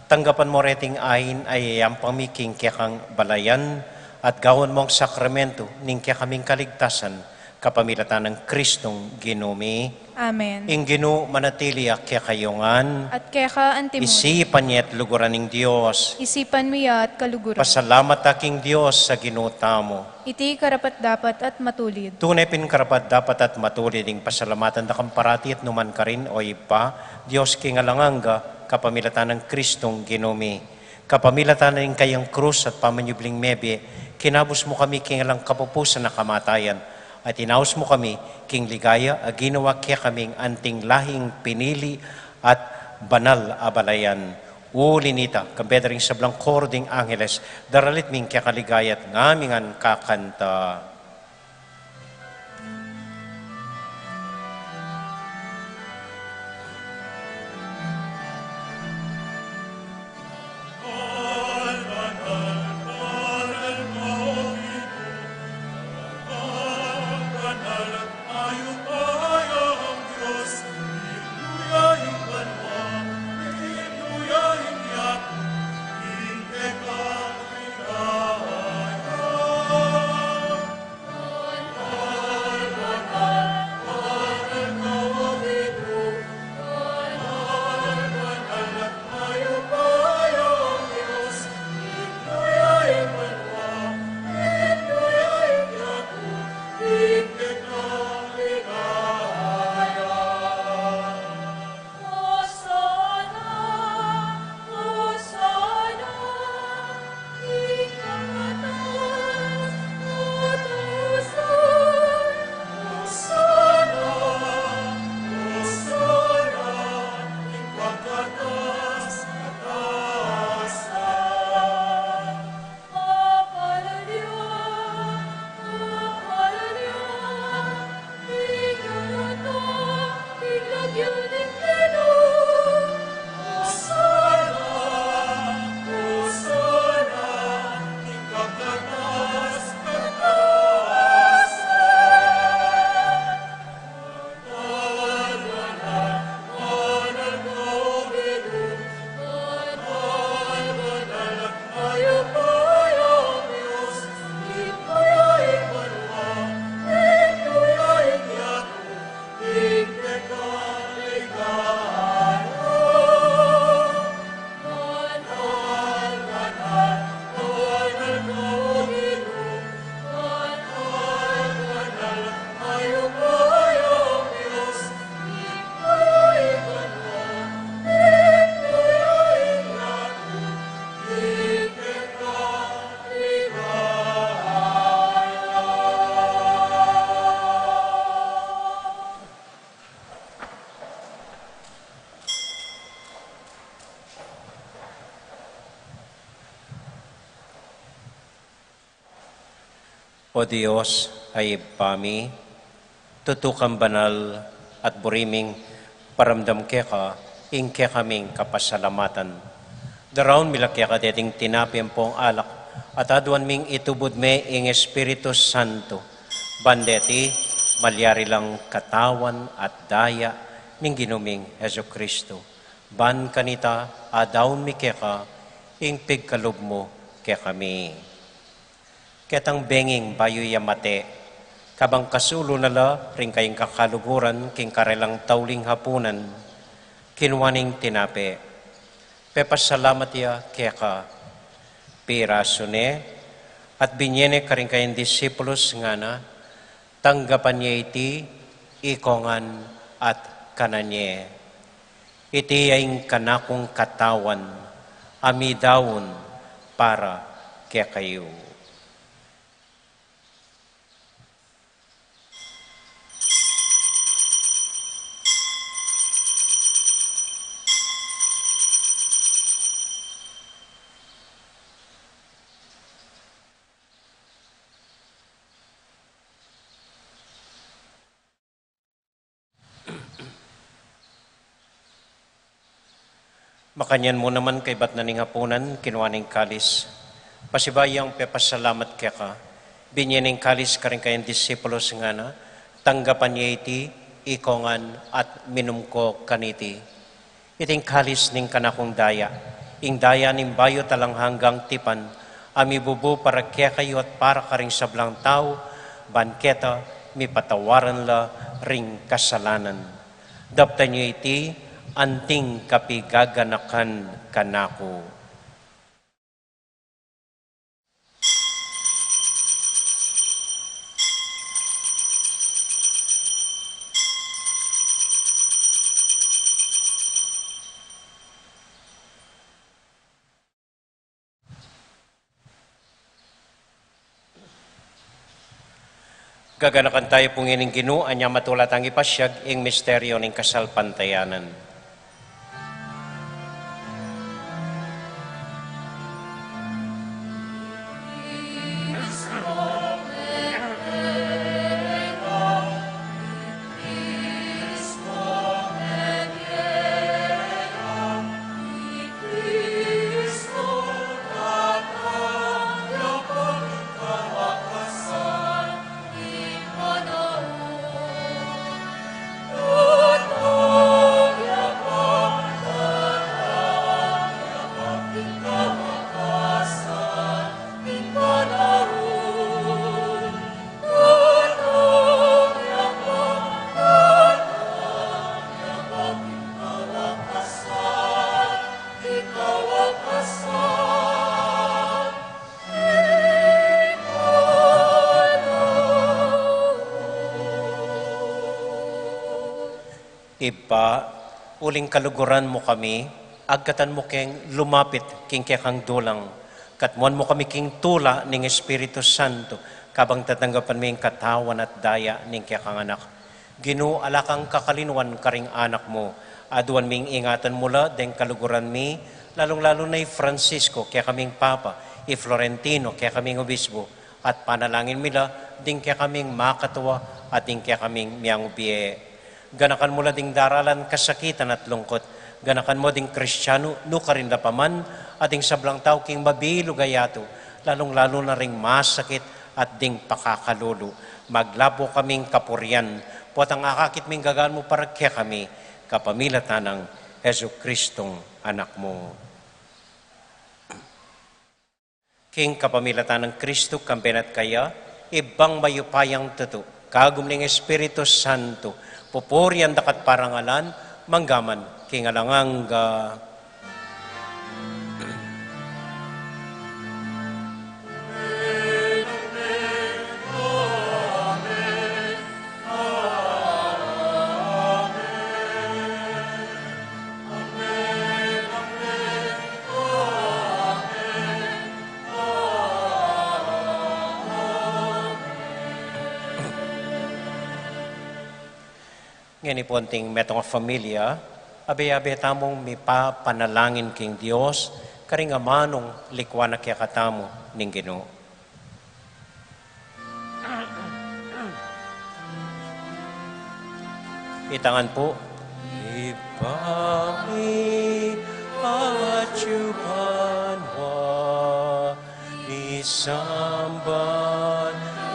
tanggapan mo reting ayin ay pamiking kaya kang balayan at gawon mong sakramento ning kaya kaming kaligtasan, kapamilatan ng Kristong Ginumi. Amen. Ing Ginoo manatili kaya kayongan, At kaya ka antimon, isipan niya at luguran ng Diyos. isipan mo ya at kaluguran. Pasalamat aking Diyos sa ginutamo. Iti karapat dapat at matulid. Tunay pinkarapat dapat at matulid ing pasalamatan da kamparati at numan ka rin o ipa, Diyos kingalanganga, kapamilatan ng Kristong Ginumi. Kapamilatan ng kayang krus at pamanyubling mebe, kinabos mo kami kingalang kapupusan na kamatayan, at inaos mo kami king ligaya, ginawa kaya kaming anting lahing pinili at banal abalayan. Ulinita, kambedring sa blang kording angeles, daralit ming kaya kaligayat ngamingan kakanta. O Diyos ay pami, tutukang banal at buriming paramdam keka, ingke kaming kapasalamatan. Daraon milakya ka deting tinapim pong alak, at aduan ming itubod me ing Espiritu Santo. Bandeti, malyari lang katawan at daya ning ginuming Heso Kristo. Ban kanita, adawn mi keka, ing pigkalub mo ke kami. Ketang benging bayo yamate, kabang kasulo nala, ring kayong kakaluguran, king karelang tauling hapunan, kinwaning tinape. Pepasalamat ya keka, pirasune, at binyene karing kayong disipulos nga na, tanggapan niya iti, ikongan at kananye. Iti ay kanakong katawan, amidawon para kaya kayo. Makanyan mo naman kay bat na ning hapunan, kinuwaning kalis. Pasibayang pepasalamat kaya ka. Binyaning kalis ka rin kayang disipulos nga na, tanggapan niya iti, ikongan at minum ko kaniti. Iting kalis ning kanakong daya, ing daya ning bayo talang hanggang tipan, amibubu para kaya kayo at para ka ring sablang tao, banketa, mi patawaran la ring kasalanan. Dapta niyo iti, anting kapigaganakan kanako. Gaganakan tayo pong ining Ginoo, anya matulat ang ipasyag, ing misteryo ning kasalpantayanan. Ipa, uling kaluguran mo kami, agkatan mo keng lumapit king kekang dulang, katmuan mo kami king tula ning Espiritu Santo, kabang tatanggapan mo yung katawan at daya ning kekang anak. Ginoo, alakang kakalinuan karing anak mo, aduan ming ingatan mula, deng kaluguran mi, lalong-lalo na Francisco, kaya kaming Papa, Florentino, kaya kaming Obispo, at panalangin mila, ding kaya kaming makatawa, at ding kaya kaming miyang ubiye. Ganakan mo ding daralan kasakitan at lungkot. Ganakan mo ding Kristiyano, no ka rin paman, ating sablang tao king mabilo gayato, lalong-lalo na ring masakit at ding pakakalulo. Maglabo kaming kapurian, pot ang akakit ming gagaan mo para kaya kami, kapamilatan ng Hesu Kristong anak mo. King kapamilatan ng Kristo, kampenat kaya, ibang mayupayang tuto, kagum ng Espiritu Santo, pupurian dakat parangalan, manggaman, kingalanganga. Ngani ponting metong familia, abe-abe tamong mi panalangin king Dios, karing amanong likwan na kaya katamo ning Ginoo. Itangan po, Ipami achupanwa, isamban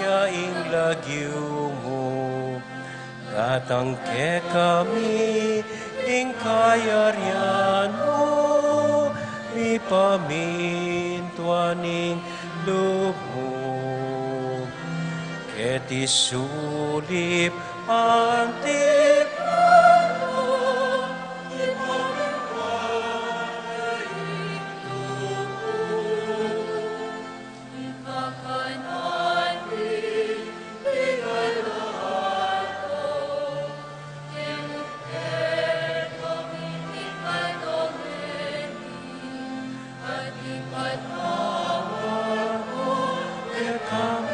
yaing lagyu mo, datang ke kami, ing kayarian mo, ipamintuaning loob mo. Keti sulip ang tipan mo, ipamintuaning loob mo. Ikakanan din, Kami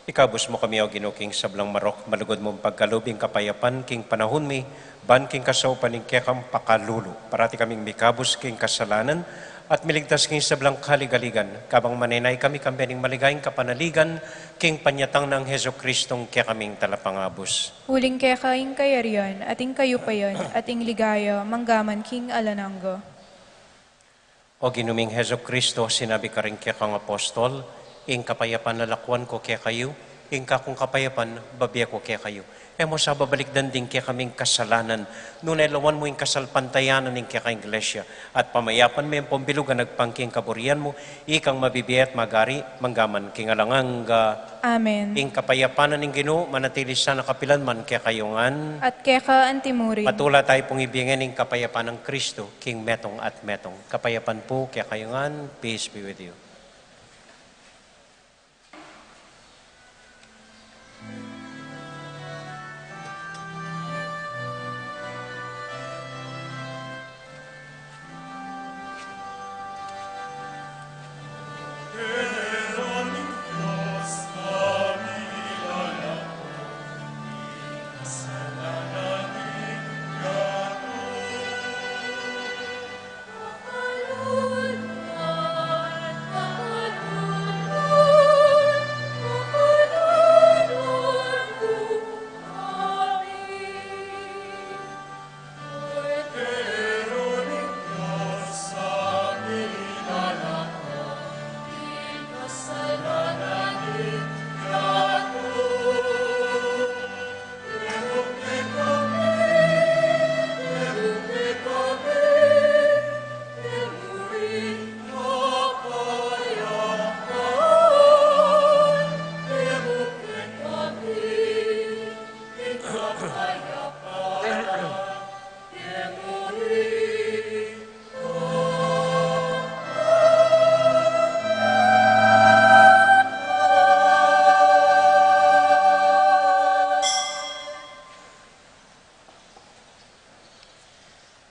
Ikabus mo kami, O Ginoo, king sablang marok, malugod mong pagkalubing kapayapan, king panahon mi, ban king kasaupan ning kekam pakalulu. Parati kaming mikabus king kasalanan, at miligtas king sablang kaligaligan, kabang manenay kami kambening maligayang kapanaligan, king panyatang ng Heso Kristong kaya kaming talapangabus. Huling kaya kaing kayarian, ating kayupayan, ating ligaya, manggaman king alanangga. O ginuming Heso Kristo, sinabi ka rin kaya kang apostol, ing kapayapan lalakwan ko kaya kayo, ing kakong kapayapan, babiya ko kaya kayo. E mo sa babalikdan din kaya kaming kasalanan, nunay lawan mo ing kasalpantayanan ing kaya kang iglesia, at pamayapan mo yung pambilugan nagpangking kaburian mo, ikang mabibiyat magari, manggaman king alanganga. Amen. Ing kapayapanan ing Ginoo, manatili sa nakapilan man kaya kayongan. At kaya ka antimurin. Patula tayo pong ibigin ng kapayapan ng Kristo, king metong at metong. Kapayapan po kaya kayongan, peace be with you.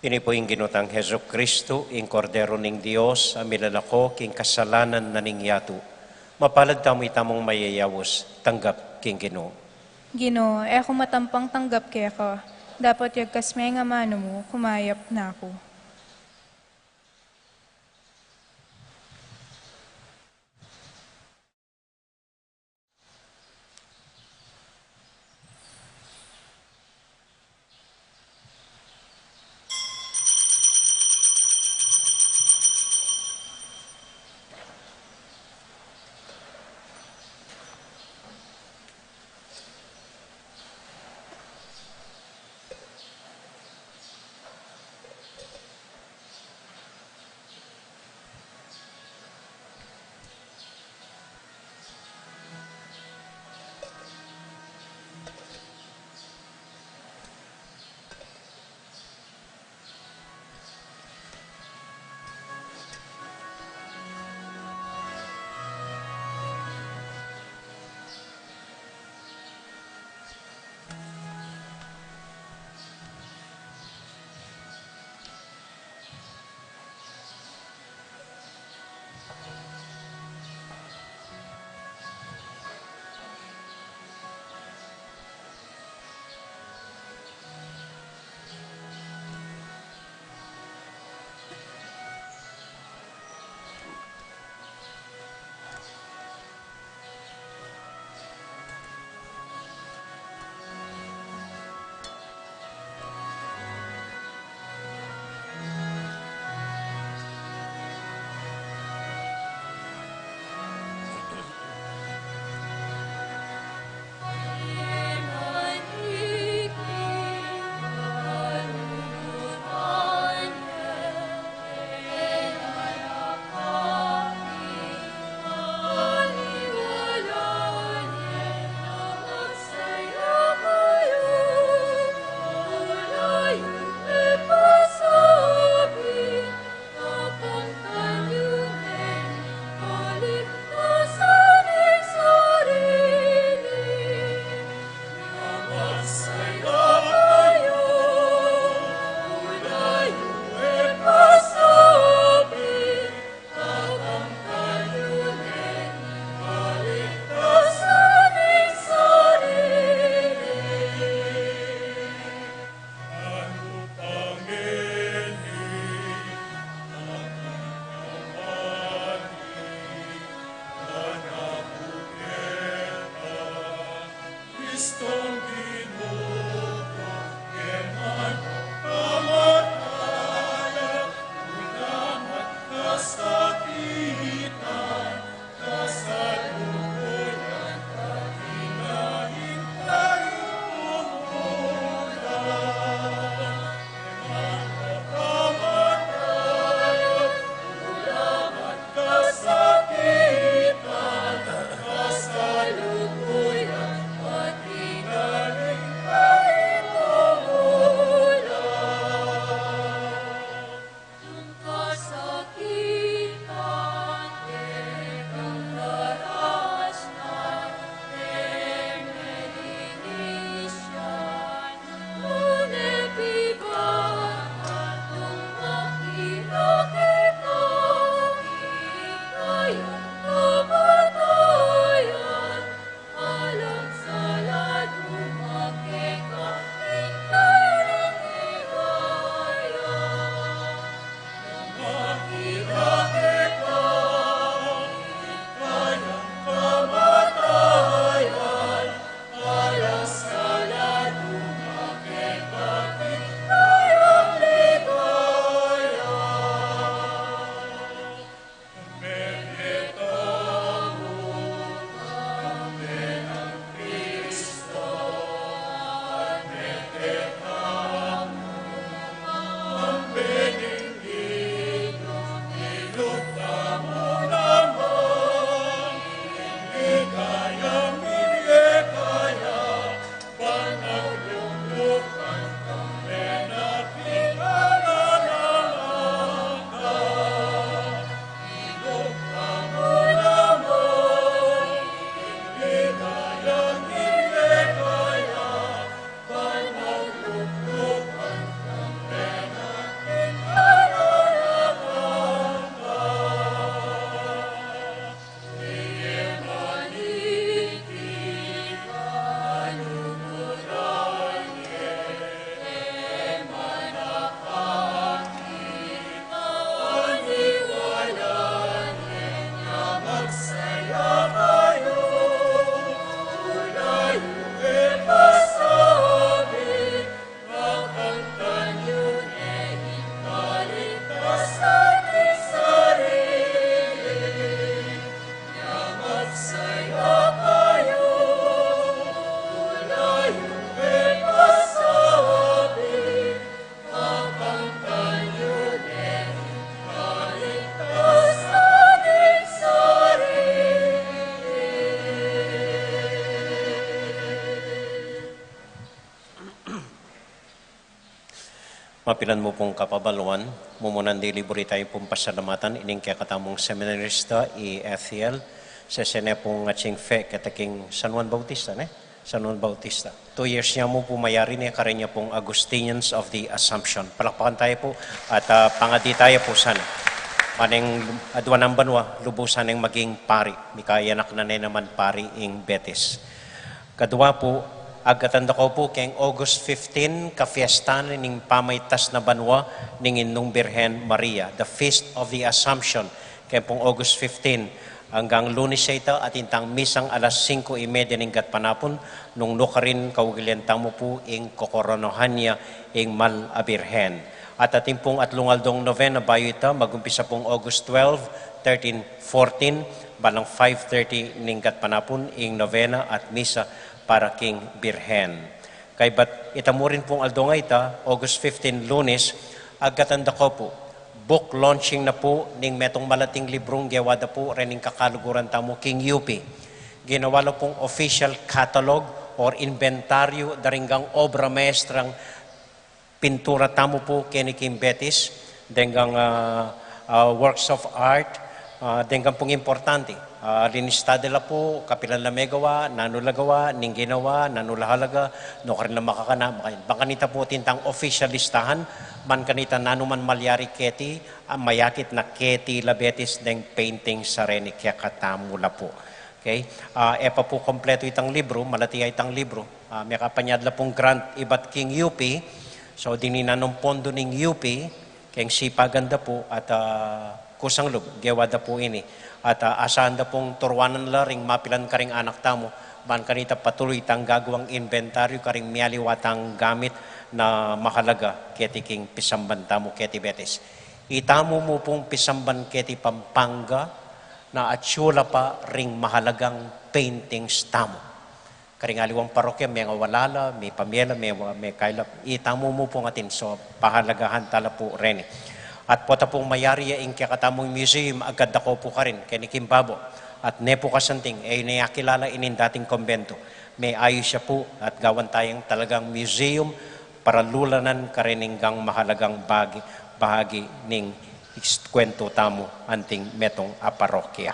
Ini po yung ginutang Heso Kristo, ing kordero ning Dios, amilalako, king kasalanan na ning yato. Mapalad tamo'y tamong mayayawos, tanggap king Ginoo. Ginoo, ako matampang tanggap kaya ka. Dapat yagkas may nga mano mo, kumayap na ako. Mapilan mo pong kapabaluan, mumunan di liburi tayo pong pasalamatan, ining kaya katamong seminarista, Ethiel, sa sene pong ating fe, kataking San Juan Bautista, San Juan Bautista. 2 years niya mo pumayari niya, karinya pong Augustinians of the Assumption. Palakpakan tayo po, at pangadi tayo po sana. Maning adwa ng banwa, lubusan ng maging pari. Mikayanak na naman pari ing Betis. Kadwa po, agatanda ko po keng August 15, ka-fiestan ning pamaytas na banwa ning Inong Birhen Maria, the Feast of the Assumption, kaya pong August 15, hanggang Lunes ita at intang misang alas 5:30 ning gatpanapon, nung nukarin kawagilian tamo po ing kokoronohan niya ing Mal a Birhen. At ating pong atlungaldong novena bayo ita, magumpisa pong August 12, 13, 14, balang 5:30 ning gatpanapon ing novena at misa para King Birhen. Kay bat itamo rin pong aldo nga ita, August 15, Lunes, agatanda ko po, book launching na po ning metong malating librong gewada po rening kakaluguran tamo King UP. Ginawa na pong official catalog or inventaryo daringgang obra maestrang pintura tamo po kini King Betis, denggang works of art, denggang pong importante. Linistade la po, kapilan la megawa, nanulagawa, ning ginawa, nanulahalaga, no karin na makakana. Baka nita po tintang official listahan, man kanita nanuman malyari keti, mayakit na keti labetis deng painting sa reni kaya katamula po. Okay? Epa po kompleto itang libro, malatiya itang libro. May kapanyad la pong grant ibat King UP, so dininanong pondo ning UP, keng sipaganda po at kusang lub, gewada po ini. At asahan da pong turwanan la ring mapilan ka ring anak tamo, ban kanita patuloy tang gagawang inventaryo karing mialiwatang gamit na mahalaga keti king pisamban tamo keti Betes. Itamo mo pong pisamban keti Pampanga na atsyola pa ring mahalagang paintings tamo. Karing aliwang parokya, may walala, may pamela, may kailap. Itamo mo pong atin. So, pahalagahan tala po rin. At po ta pong mayari yung kakatamong museum, agad ako po ka rin, kay Kimbabo. At nepo kasanting, ay nayakilala inin dating kombento. May ayos siya po at gawan tayong talagang museum para lulanan karininggang mahalagang bahagi ning kwento tamo anting metong aparokya.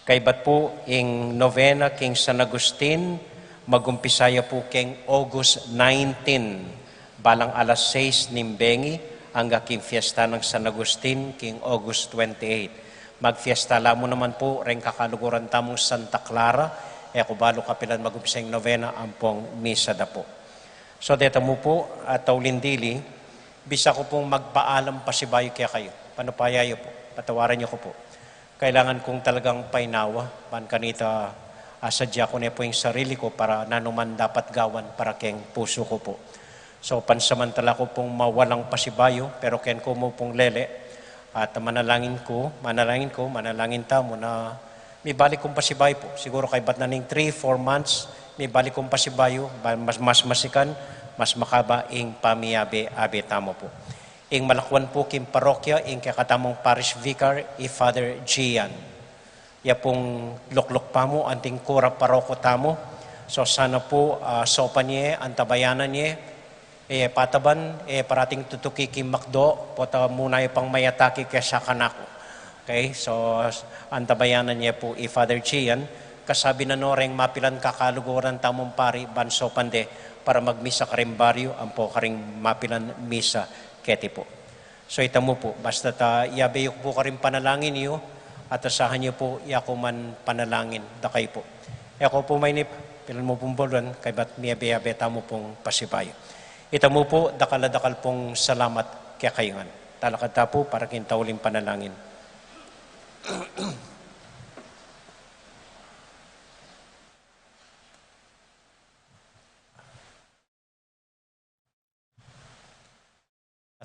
Kay bat po ing novena king San Agustin, magumpisaya po king August 19, balang alas 6 nimbengi, hanggang king fiesta ng San Agustin king August 28. Magfiesta lamo naman po rin kakaluguran tamong Santa Clara, kubalo kapilan magumpisayang novena ampong misa da po. So dito mo po at taulindili, bisa ko pong magpaalam pasibayo kaya kayo. Panupayayo po, patawaran niyo ko po. Kailangan kong talagang painawa, man kanita asadya ko na po yung sarili ko para nanuman dapat gawan para keng puso ko po. So pansamantala ko pong mawalang pasibayo, pero ken ko mo pong lele, at manalangin tamo na may balik kong pasibayo po. Siguro kay bat na ning 3-4 months, may balik kong pasibayo, mas masikan, mas makaba ing pamiyabe tamo po. Ing malakwan po king parokya, ing kakatamong parish vicar, Father Gian. Ya pong lukluk pa mo, anting kura paroko tamo. So sana po sopa niya, antabayanan niya, pataban, parating tutuki king makdo, pota muna yung pang mayataki kaya kanako. Okay, so antabayanan niya po Father Gian, kasabi na noreng mapilan kakaluguran tamong pari, banso pande, para magmisa karing baryo, ang po karing mapilan misa keti po. So ita mo po, basta yabeyok po karing panalangin niyo, at asahan niyo po, yako man panalangin, dakay po. Yako po may nip, pilan mo pong bolon, kay bat miyabe-yabe tamo pong pasibayo. Ita mo po, dakal pong salamat kaya kayungan. Talakad ta po, para kintauling panalangin.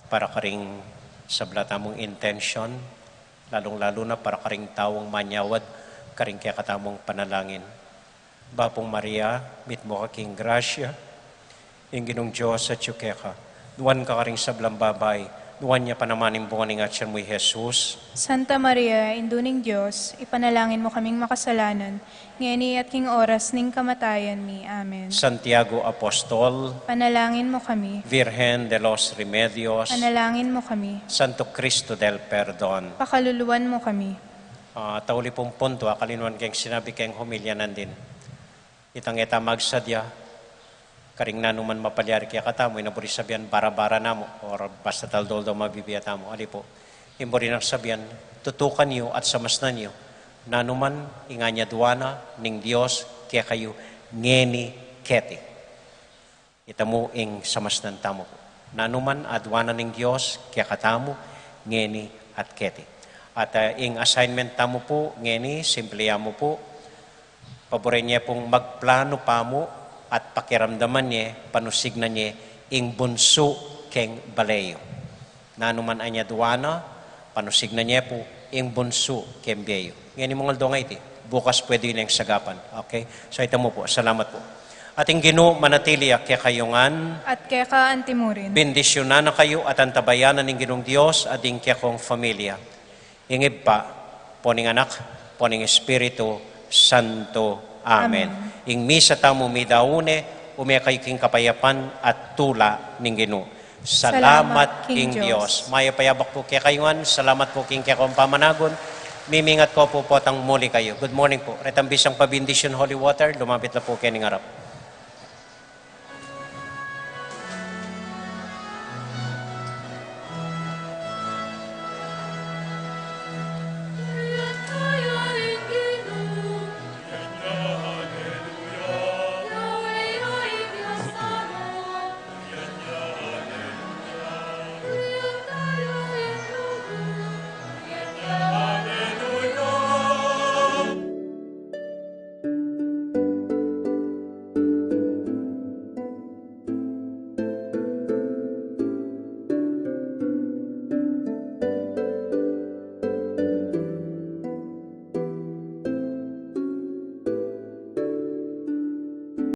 Para karing sabla tamong intention, lalong-lalo na para karing tawong manyawad, karing kaya katamong panalangin. Bapong Maria, mit mo kaking grasya, yung ginong Diyos at yukeka, duwan ka karing sablang babay, duwan niya panamaning bunganing at siya mo'y Jesus. Santa Maria, induning Diyos, ipanalangin mo kaming makasalanan, ngeni at king oras ning kamatayan mi. Amen. Santiago Apostol, Panalangin mo kami. Virgen de los Remedios, Panalangin mo kami. Santo Cristo del Perdon. Pakaluluwan mo kami. Tauli pong punto, kalinuan kayong sinabi kayong humilya nandin. Itang eta magsadya, karing nanuman mapalyari kaya katamo, inaburi sabihan bara-bara namo, or basta taldol daw mabibiyata mo. Ali po, imburi ng sabihan, tutukan niyo at samasnan niyo, nanuman inganya duwana ning Diyos kaya kayo ngeni keti. Ita mo ing samasnan tamo po. Nanuman adwana ning Diyos kaya katamo ngeni at keti. At ing assignment tamo po, ngeni, simpliya mo po, paborin niya pong magplano pa mo, at pakiramdaman niya, panusignan niya, ing bunso keng baleyo. Nanuman anya duwana, panusignan niya po, ing bunso keng beyo. Ngayon mga aldong iti, bukas pwede yun yung sagapan. Okay? So ito mo po, salamat po. Ating Ginoo manatili kaya kayongan, At kaya ka antimurin. bendisyonan na kayo at antabayanan ng Ginoong Diyos at ing kaya kong familia. Ingib pa, poning anak, poning Espiritu Santo. Amen. Ing misa tamo midaune, umekay king kapayapan at tula ning Ginoo. Salamat king Dios. Maya payabak po kaya kayuan, salamat po king kaya kong pamanagon. Mimingat ko po potang muli kayo. Good morning po. Retambisang pabindisyon holy water, lumapit na po kayo ng harap.